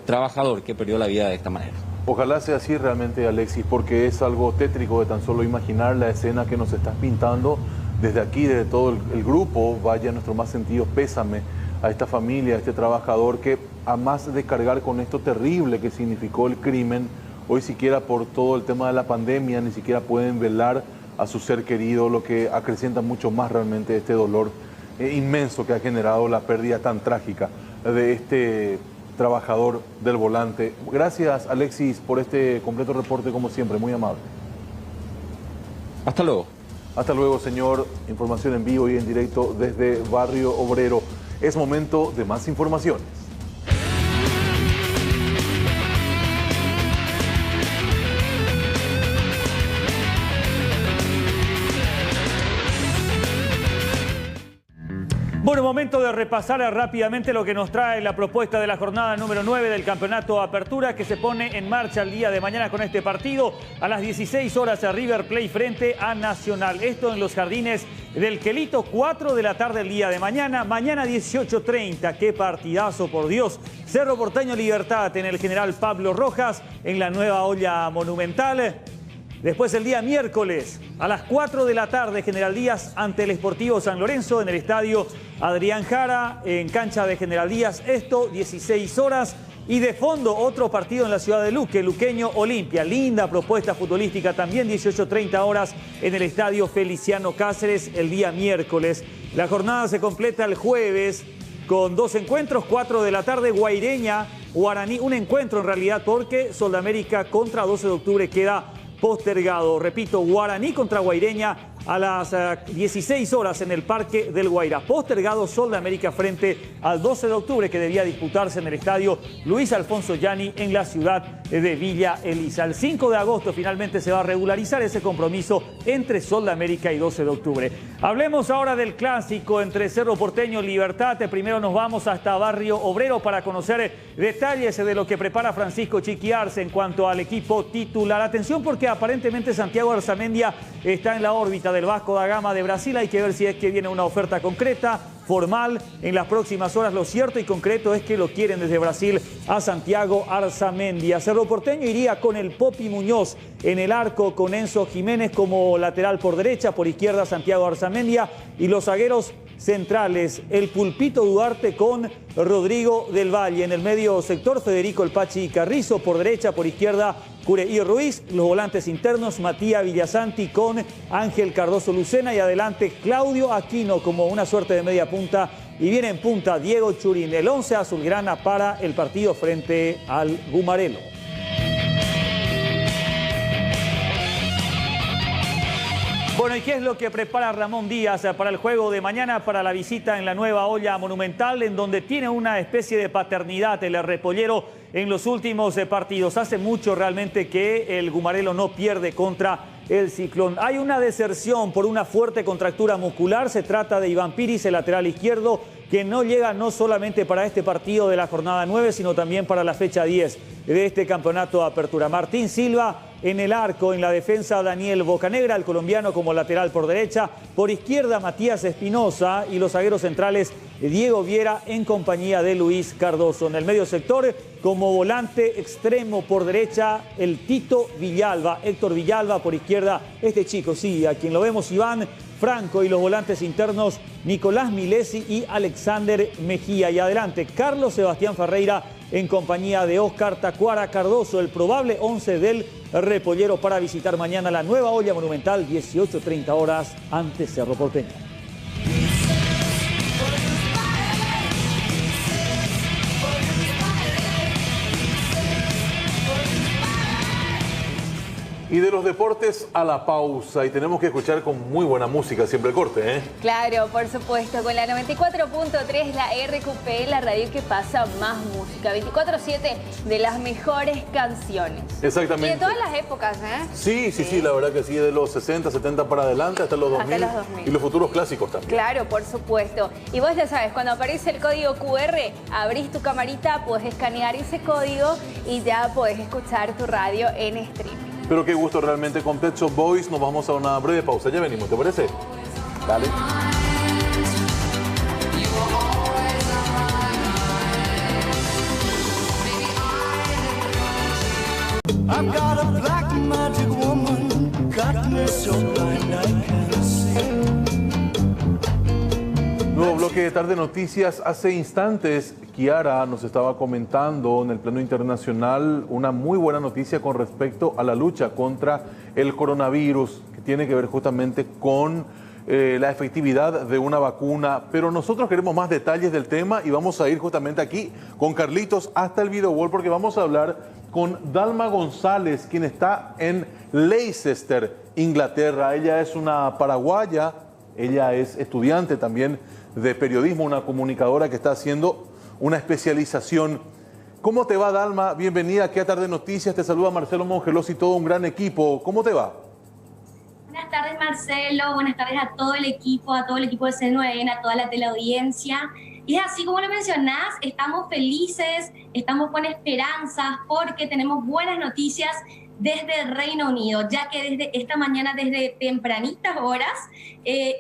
trabajador que perdió la vida de esta manera. Ojalá sea así realmente, Alexis, porque es algo tétrico de tan solo imaginar la escena que nos estás pintando. Desde aquí, desde todo el grupo, vaya nuestro más sentido pésame a esta familia, a este trabajador que, a más de cargar con esto terrible que significó el crimen, hoy siquiera por todo el tema de la pandemia ni siquiera pueden velar a su ser querido, lo que acrecienta mucho más realmente este dolor inmenso que ha generado la pérdida tan trágica de este trabajador del volante. Gracias, Alexis, por este completo reporte, como siempre, muy amable. Hasta luego. Hasta luego, señor. Información en vivo y en directo desde Barrio Obrero. Es momento de más informaciones. Bueno, momento de repasar rápidamente lo que nos trae la propuesta de la jornada número 9 del Campeonato Apertura, que se pone en marcha el día de mañana con este partido a las 16 horas a River Plate frente a Nacional. Esto en los jardines del Quelito, 4 de la tarde el día de mañana. Mañana 18:30, qué partidazo, por Dios. Cerro Porteño Libertad en el General Pablo Rojas, en la nueva olla monumental. Después el día miércoles a las 4 de la tarde, General Díaz ante el Sportivo San Lorenzo en el estadio Adrián Jara, en cancha de General Díaz, esto 16 horas. Y de fondo otro partido en la ciudad de Luque, Luqueño Olimpia. Linda propuesta futbolística también, 18:30 horas en el estadio Feliciano Cáceres el día miércoles. La jornada se completa el jueves con 2 encuentros, 4 de la tarde, Guaireña, Guaraní. Un encuentro en realidad porque Soldamérica contra 12 de octubre queda postergado. Repito, Guaraní contra Guaireña a las 16 horas en el Parque del Guairá. Postergado Sol de América frente al 12 de octubre que debía disputarse en el estadio Luis Alfonso Llani en la ciudad de Villa Elisa. El 5 de agosto finalmente se va a regularizar ese compromiso entre Sol de América y 12 de octubre. Hablemos ahora del clásico entre Cerro Porteño y Libertad. Primero nos vamos hasta Barrio Obrero para conocer detalles de lo que prepara Francisco Chiqui Arce en cuanto al equipo titular. Atención, porque aparentemente Santiago Arzamendia está en la órbita del Vasco da Gama de Brasil. Hay que ver si es que viene una oferta concreta, formal, en las próximas horas. Lo cierto y concreto es que lo quieren desde Brasil a Santiago Arzamendia. Cerro Porteño iría con el Popi Muñoz en el arco, con Enzo Jiménez como lateral por derecha, por izquierda Santiago Arzamendia, y los zagueros centrales, el Pulpito Duarte con Rodrigo del Valle. En el medio sector, Federico El Pachi Carrizo, por derecha, por izquierda Cureí Ruiz. Los volantes internos, Matías Villasanti con Ángel Cardoso Lucena, y adelante Claudio Aquino como una suerte de media punta, y viene en punta Diego Churín. El 11 azulgrana para el partido frente al Gumarelo. Bueno, ¿y qué es lo que prepara Ramón Díaz para el juego de mañana, para la visita en la nueva olla monumental, en donde tiene una especie de paternidad el repollero en los últimos partidos? Hace mucho realmente que el Gumarelo no pierde contra el Ciclón. Hay una deserción por una fuerte contractura muscular. Se trata de Iván Piris, el lateral izquierdo, que no llega no solamente para este partido de la jornada 9, sino también para la fecha 10 de este campeonato de apertura. Martín Silva en el arco, en la defensa Daniel Bocanegra, el colombiano como lateral por derecha, por izquierda Matías Espinosa, y los zagueros centrales Diego Viera en compañía de Luis Cardoso. En el medio sector, como volante extremo por derecha, el Tito Villalba, Héctor Villalba, por izquierda este chico, sí, a quien lo vemos, Iván Franco, y los volantes internos Nicolás Milesi y Alexander Mejía. Y adelante Carlos Sebastián Ferreira en compañía de Oscar Tacuara Cardoso, el probable 11 del Repollero para visitar mañana la nueva olla monumental, 18:30 horas ante Cerro Porteño. Y de los deportes a la pausa, y tenemos que escuchar con muy buena música siempre el corte, ¿eh? Claro, por supuesto, con la 94.3, la RQP, la radio que pasa más música, 24/7 de las mejores canciones. Exactamente. Y de todas las épocas, ¿eh? Sí, la verdad que sí, de los 60, 70 para adelante hasta los 2000, Hasta los 2000. y los futuros clásicos también. Claro, por supuesto. Y vos ya sabes, cuando aparece el código QR, abrís tu camarita, podés escanear ese código y ya podés escuchar tu radio en streaming. Pero qué gusto realmente con Pet Shop Boys. Nos vamos a una breve pausa. Ya venimos, ¿te parece? Dale. I've got a black magic woman, got me so blind I can't see. Nuevo bloque de Tarde Noticias. Hace instantes, Kiara nos estaba comentando en el plano internacional una muy buena noticia con respecto a la lucha contra el coronavirus, que tiene que ver justamente con la efectividad de una vacuna. Pero nosotros queremos más detalles del tema y vamos a ir justamente aquí con Carlitos hasta el video wall, porque vamos a hablar con Dalma González, quien está en Leicester, Inglaterra. Ella es una paraguaya, ella es estudiante también de periodismo, una comunicadora que está haciendo una especialización. ¿Cómo te va, Dalma? Bienvenida aquí a Tarde Noticias. Te saluda Marcelo Mongelos y todo un gran equipo. ¿Cómo te va? Buenas tardes, Marcelo. Buenas tardes a todo el equipo de C9N, a toda la teleaudiencia. Y es así como lo mencionás, estamos felices, estamos con esperanzas porque tenemos buenas noticias desde el Reino Unido, ya que desde esta mañana, desde tempranitas horas,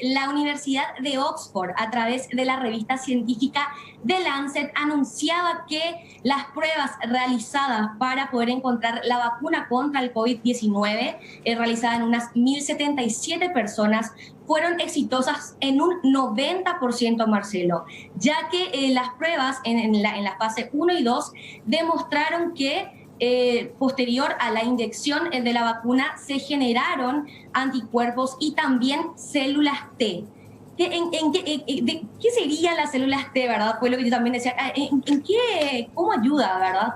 la Universidad de Oxford, a través de la revista científica The Lancet, anunciaba que las pruebas realizadas para poder encontrar la vacuna contra el COVID-19, realizada en unas 1.077 personas, fueron exitosas en un 90%, Marcelo, ya que las pruebas en la fase 1 y 2 demostraron que posterior a la inyección de la vacuna se generaron anticuerpos y también células T. ¿Qué serían las células T, verdad? Fue lo que yo también decía. ¿Cómo ayuda, verdad?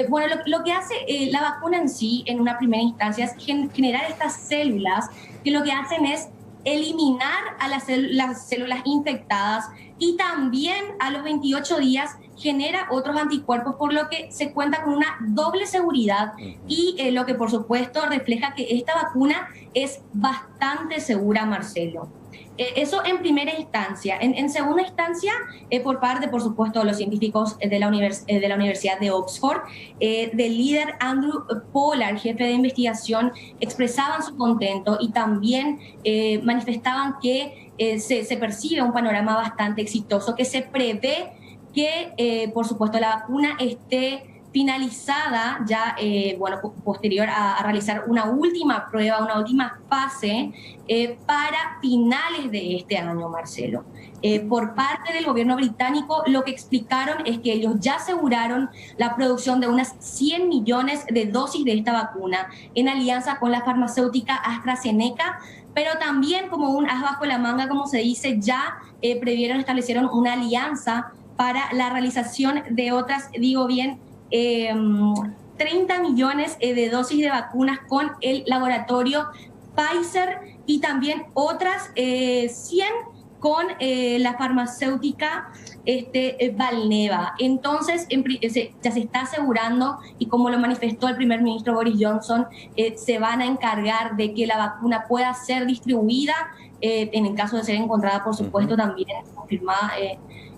Bueno, lo que hace la vacuna en sí, en una primera instancia, es generar estas células que lo que hacen es eliminar a las células infectadas y también a los 28 días genera otros anticuerpos, por lo que se cuenta con una doble seguridad y lo que por supuesto refleja que esta vacuna es bastante segura, Marcelo. Eso en primera instancia. En segunda instancia, por parte, por supuesto, de los científicos de la Universidad de Oxford, del líder Andrew Pollard, jefe de investigación, expresaban su contento y también manifestaban que se percibe un panorama bastante exitoso, que se prevé que, por supuesto, la vacuna esté finalizada ya, posterior a realizar una última prueba, una última fase para finales de este año, Marcelo. Por parte del gobierno británico, lo que explicaron es que ellos ya aseguraron la producción de unas 100 millones de dosis de esta vacuna en alianza con la farmacéutica AstraZeneca, pero también como un as bajo la manga, como se dice, ya establecieron una alianza para la realización de otras, 30 millones de dosis de vacunas con el laboratorio Pfizer y también otras 100 con la farmacéutica Valneva. Entonces, ya se está asegurando, y como lo manifestó el primer ministro Boris Johnson, se van a encargar de que la vacuna pueda ser distribuida, en el caso de ser encontrada, por supuesto, también confirmada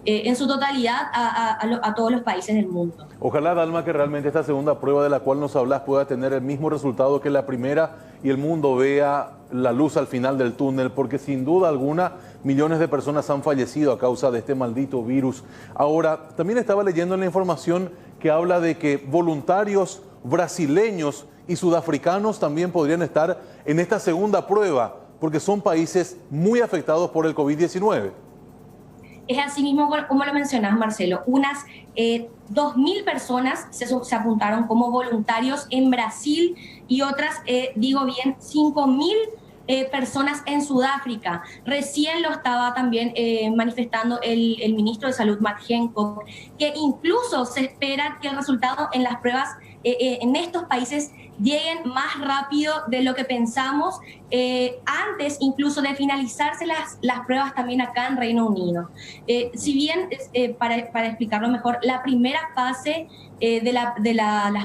en su totalidad a todos los países del mundo. Ojalá, Dalma, que realmente esta segunda prueba de la cual nos hablas pueda tener el mismo resultado que la primera y el mundo vea la luz al final del túnel, porque sin duda alguna millones de personas han fallecido a causa de este maldito virus. Ahora, también estaba leyendo en la información que habla de que voluntarios brasileños y sudafricanos también podrían estar en esta segunda prueba, porque son países muy afectados por el COVID-19. Es así mismo como lo mencionás, Marcelo. Unas 2.000 personas se apuntaron como voluntarios en Brasil y otras, 5.000 personas en Sudáfrica. Recién lo estaba también manifestando el ministro de Salud, Matt Hancock, que incluso se espera que el resultado en las pruebas en estos países lleguen más rápido de lo que pensamos, antes incluso de finalizarse las pruebas también acá en Reino Unido. Si bien, para explicarlo mejor, la primera fase de las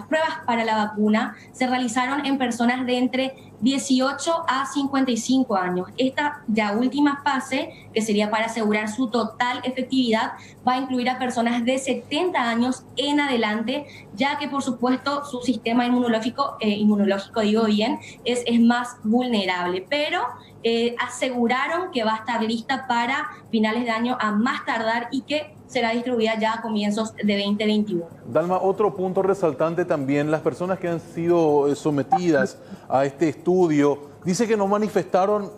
pruebas para la vacuna se realizaron en personas de entre 18 a 55 años. Esta ya última fase, que sería para asegurar su total efectividad, va a incluir a personas de 70 años en adelante, ya que por supuesto su sistema inmunológico es más vulnerable, pero aseguraron que va a estar lista para finales de año a más tardar y que será distribuida ya a comienzos de 2021. Dalma, otro punto resaltante también, las personas que han sido sometidas a este estudio, dice que no manifestaron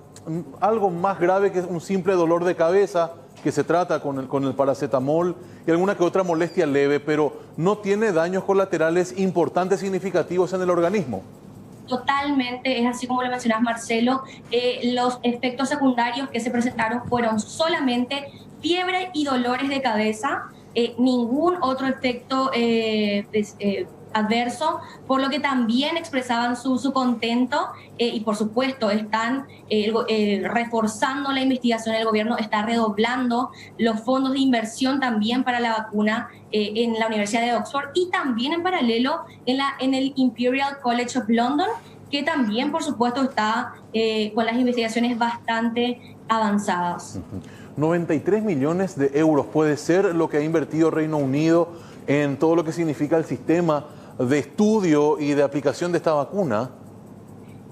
algo más grave que un simple dolor de cabeza, que se trata con el paracetamol y alguna que otra molestia leve, pero no tiene daños colaterales importantes, significativos en el organismo. Totalmente, es así como lo mencionas, Marcelo. Los efectos secundarios que se presentaron fueron solamente fiebre y dolores de cabeza, ningún otro efecto adverso, por lo que también expresaban su contento y por supuesto están reforzando la investigación. El gobierno está redoblando los fondos de inversión también para la vacuna en la Universidad de Oxford y también en paralelo en el Imperial College of London, que también por supuesto está con las investigaciones bastante avanzadas. 93 millones de euros puede ser lo que ha invertido Reino Unido en todo lo que significa el sistema de estudio y de aplicación de esta vacuna.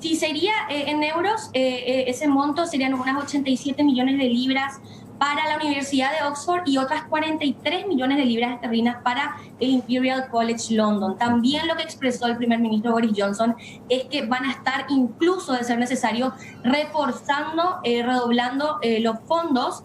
Sí, sería en euros, ese monto serían unas 87 millones de libras para la Universidad de Oxford y otras 43 millones de libras esterlinas para el Imperial College London. También lo que expresó el primer ministro Boris Johnson es que van a estar, incluso de ser necesario, reforzando, redoblando los fondos.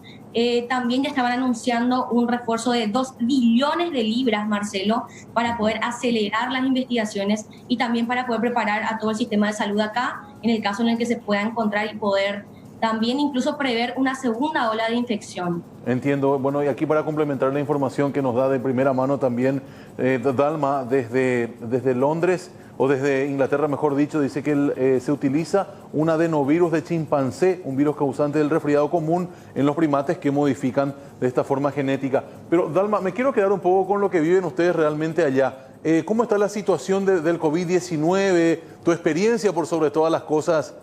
También ya estaban anunciando un refuerzo de 2 billones de libras, Marcelo, para poder acelerar las investigaciones y también para poder preparar a todo el sistema de salud acá, en el caso en el que se pueda encontrar y poder también incluso prever una segunda ola de infección. Entiendo. Bueno, y aquí para complementar la información que nos da de primera mano también Dalma, desde Londres, o desde Inglaterra mejor dicho, dice que se utiliza un adenovirus de chimpancé, un virus causante del resfriado común en los primates que modifican de esta forma genética. Pero Dalma, me quiero quedar un poco con lo que viven ustedes realmente allá. ¿Cómo está la situación del COVID-19, tu experiencia por sobre todas las cosas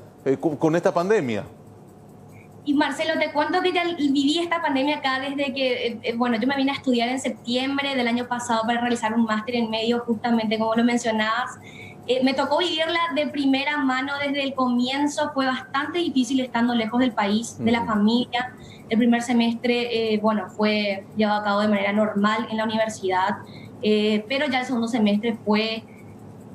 con esta pandemia? Y Marcelo, te cuento que ya viví esta pandemia acá desde que, yo me vine a estudiar en septiembre del año pasado para realizar un máster en medio, justamente como lo mencionabas. Me tocó vivirla de primera mano desde el comienzo, fue bastante difícil estando lejos del país, de la familia. El primer semestre, fue llevado a cabo de manera normal en la universidad, pero ya el segundo semestre fue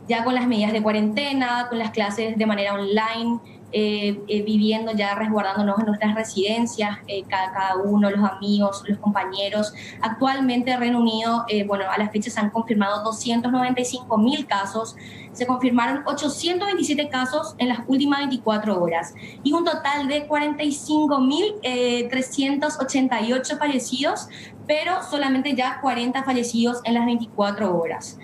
ya con las medidas de cuarentena, con las clases de manera online, viviendo ya, resguardándonos en nuestras residencias, cada uno, los amigos, los compañeros. Actualmente Reino Unido, a la fecha se han confirmado 295.000 casos, se confirmaron 827 casos en las últimas 24 horas y un total de 45.388 fallecidos, pero solamente ya 40 fallecidos en las 24 horas.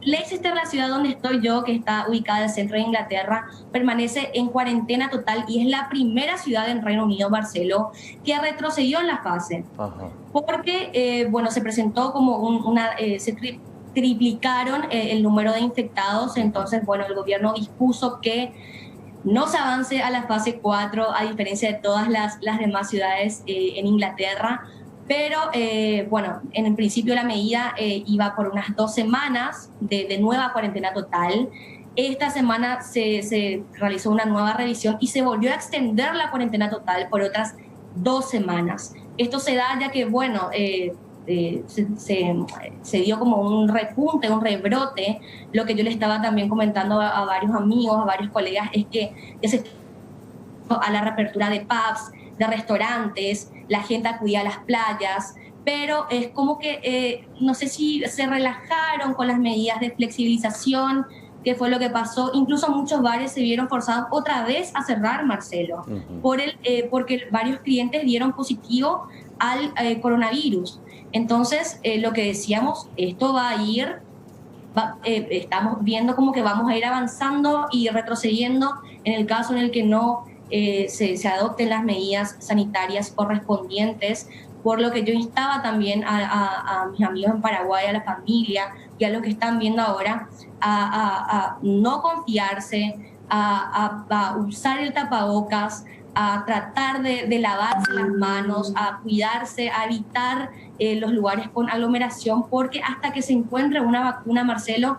Leicester, la ciudad donde estoy yo, que está ubicada en el centro de Inglaterra, permanece en cuarentena total y es la primera ciudad en Reino Unido, Marcelo, que retrocedió en la fase. Ajá. Porque, se presentó como se triplicaron el número de infectados, entonces, el gobierno dispuso que no se avance a la fase 4, a diferencia de todas las demás ciudades en Inglaterra. Pero, en el principio la medida iba por unas 2 semanas de nueva cuarentena total. Esta semana se realizó una nueva revisión y se volvió a extender la cuarentena total por otras 2 semanas. Esto se da ya que, se dio como un repunte, un rebrote. Lo que yo le estaba también comentando a varios amigos, a varios colegas, es que ya se a la reapertura de pubs, de restaurantes, la gente acudía a las playas, pero es como que no sé si se relajaron con las medidas de flexibilización, que fue lo que pasó. Incluso muchos bares se vieron forzados otra vez a cerrar, Marcelo, porque varios clientes dieron positivo al coronavirus. Entonces, lo que decíamos, esto va a ir, estamos viendo como que vamos a ir avanzando y retrocediendo en el caso en el que no se adopten las medidas sanitarias correspondientes, por lo que yo instaba también a mis amigos en Paraguay, a la familia y a los que están viendo ahora, a no confiarse, a usar el tapabocas, a tratar de lavarse las manos, a cuidarse, a evitar los lugares con aglomeración, porque hasta que se encuentre una vacuna, Marcelo,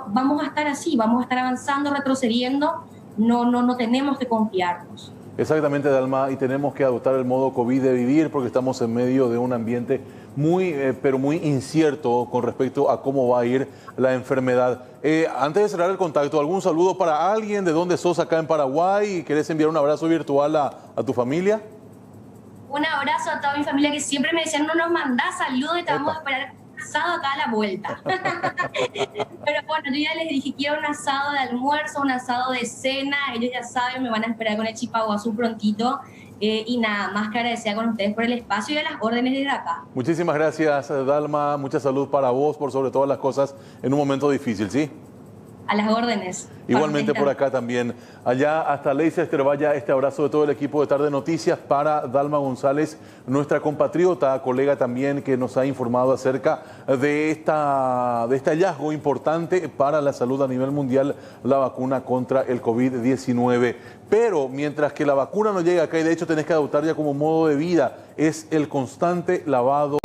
vamos a estar así, vamos a estar avanzando, retrocediendo, no tenemos que confiarnos. Exactamente, Dalma, y tenemos que adoptar el modo COVID de vivir porque estamos en medio de un ambiente pero muy incierto con respecto a cómo va a ir la enfermedad. Antes de cerrar el contacto, ¿algún saludo para alguien? ¿De dónde sos acá en Paraguay? ¿Querés enviar un abrazo virtual a tu familia? Un abrazo a toda mi familia que siempre me decían, no nos mandás saludos y te vamos a esperar asado acá a la vuelta. Pero bueno, yo ya les dije, quiero un asado de almuerzo, un asado de cena, ellos ya saben, me van a esperar con el chipaguazú prontito. Y nada, más que agradecida con ustedes por el espacio y a las órdenes desde acá. Muchísimas gracias, Dalma, mucha salud para vos por sobre todas las cosas en un momento difícil, ¿sí? A las órdenes. Igualmente por acá también. Allá hasta Leicester, vaya este abrazo de todo el equipo de Tarde Noticias para Dalma González, nuestra compatriota, colega también que nos ha informado acerca de este hallazgo importante para la salud a nivel mundial, la vacuna contra el COVID-19. Pero mientras que la vacuna no llega acá, y de hecho tenés que adoptar ya como modo de vida, es el constante lavado.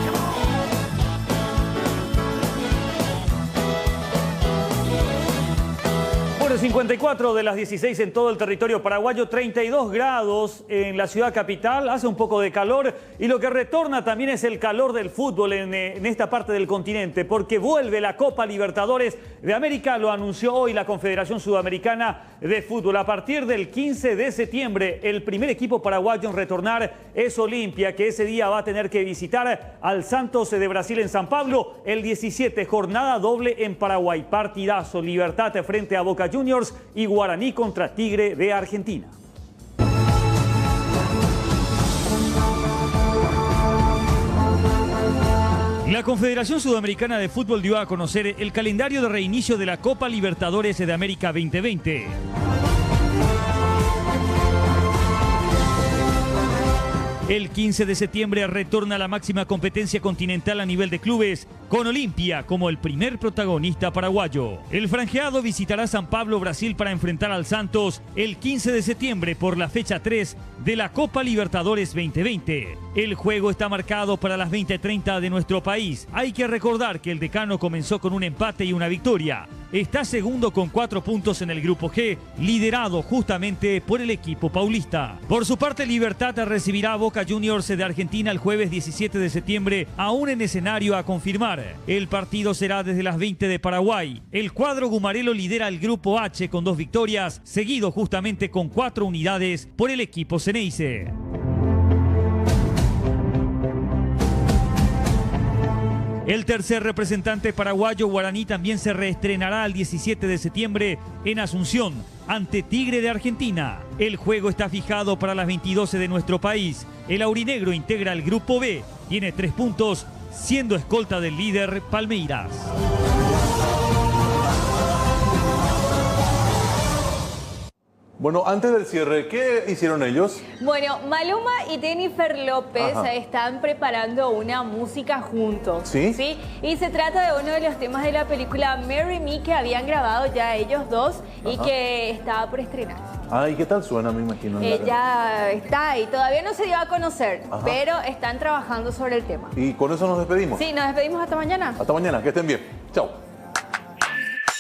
54 de las 16 en todo el territorio paraguayo, 32 grados en la ciudad capital, hace un poco de calor y lo que retorna también es el calor del fútbol en esta parte del continente, porque vuelve la Copa Libertadores de América, lo anunció hoy la Confederación Sudamericana de Fútbol. A partir del 15 de septiembre, el primer equipo paraguayo en retornar es Olimpia, que ese día va a tener que visitar al Santos de Brasil en San Pablo. El 17, jornada doble en Paraguay, partidazo, Libertad frente a Boca Juniors y Guaraní contra Tigre de Argentina. La Confederación Sudamericana de Fútbol dio a conocer el calendario de reinicio de la Copa Libertadores de América 2020. El 15 de septiembre retorna a la máxima competencia continental a nivel de clubes, con Olimpia como el primer protagonista paraguayo. El franjeado visitará San Pablo, Brasil, para enfrentar al Santos el 15 de septiembre por la fecha 3 de la Copa Libertadores 2020. El juego está marcado para las 20:30 de nuestro país. Hay que recordar que el decano comenzó con un empate y una victoria. Está segundo con 4 puntos en el grupo G, liderado justamente por el equipo paulista. Por su parte, Libertad recibirá a Boca Juniors de Argentina el jueves 17 de septiembre, aún en escenario a confirmar. El partido será desde las 20 de Paraguay. El cuadro gumarelo lidera el grupo H con 2 victorias, seguido justamente con 4 unidades por el equipo Ceneice. El tercer representante paraguayo, Guaraní, también se reestrenará el 17 de septiembre en Asunción ante Tigre de Argentina. El juego está fijado para las 22 de nuestro país. El aurinegro integra el grupo B, tiene 3 puntos, siendo escolta del líder Palmeiras. Bueno, antes del cierre, ¿qué hicieron ellos? Bueno, Maluma y Jennifer López están preparando una música juntos. ¿Sí? ¿Sí? Y se trata de uno de los temas de la película Marry Me que habían grabado ya ellos dos y que estaba por estrenar. Ay, ¿qué tal suena? Me imagino. Ya está ahí, todavía no se dio a conocer, pero están trabajando sobre el tema. ¿Y con eso nos despedimos? Sí, nos despedimos hasta mañana. Hasta mañana, que estén bien. Chao.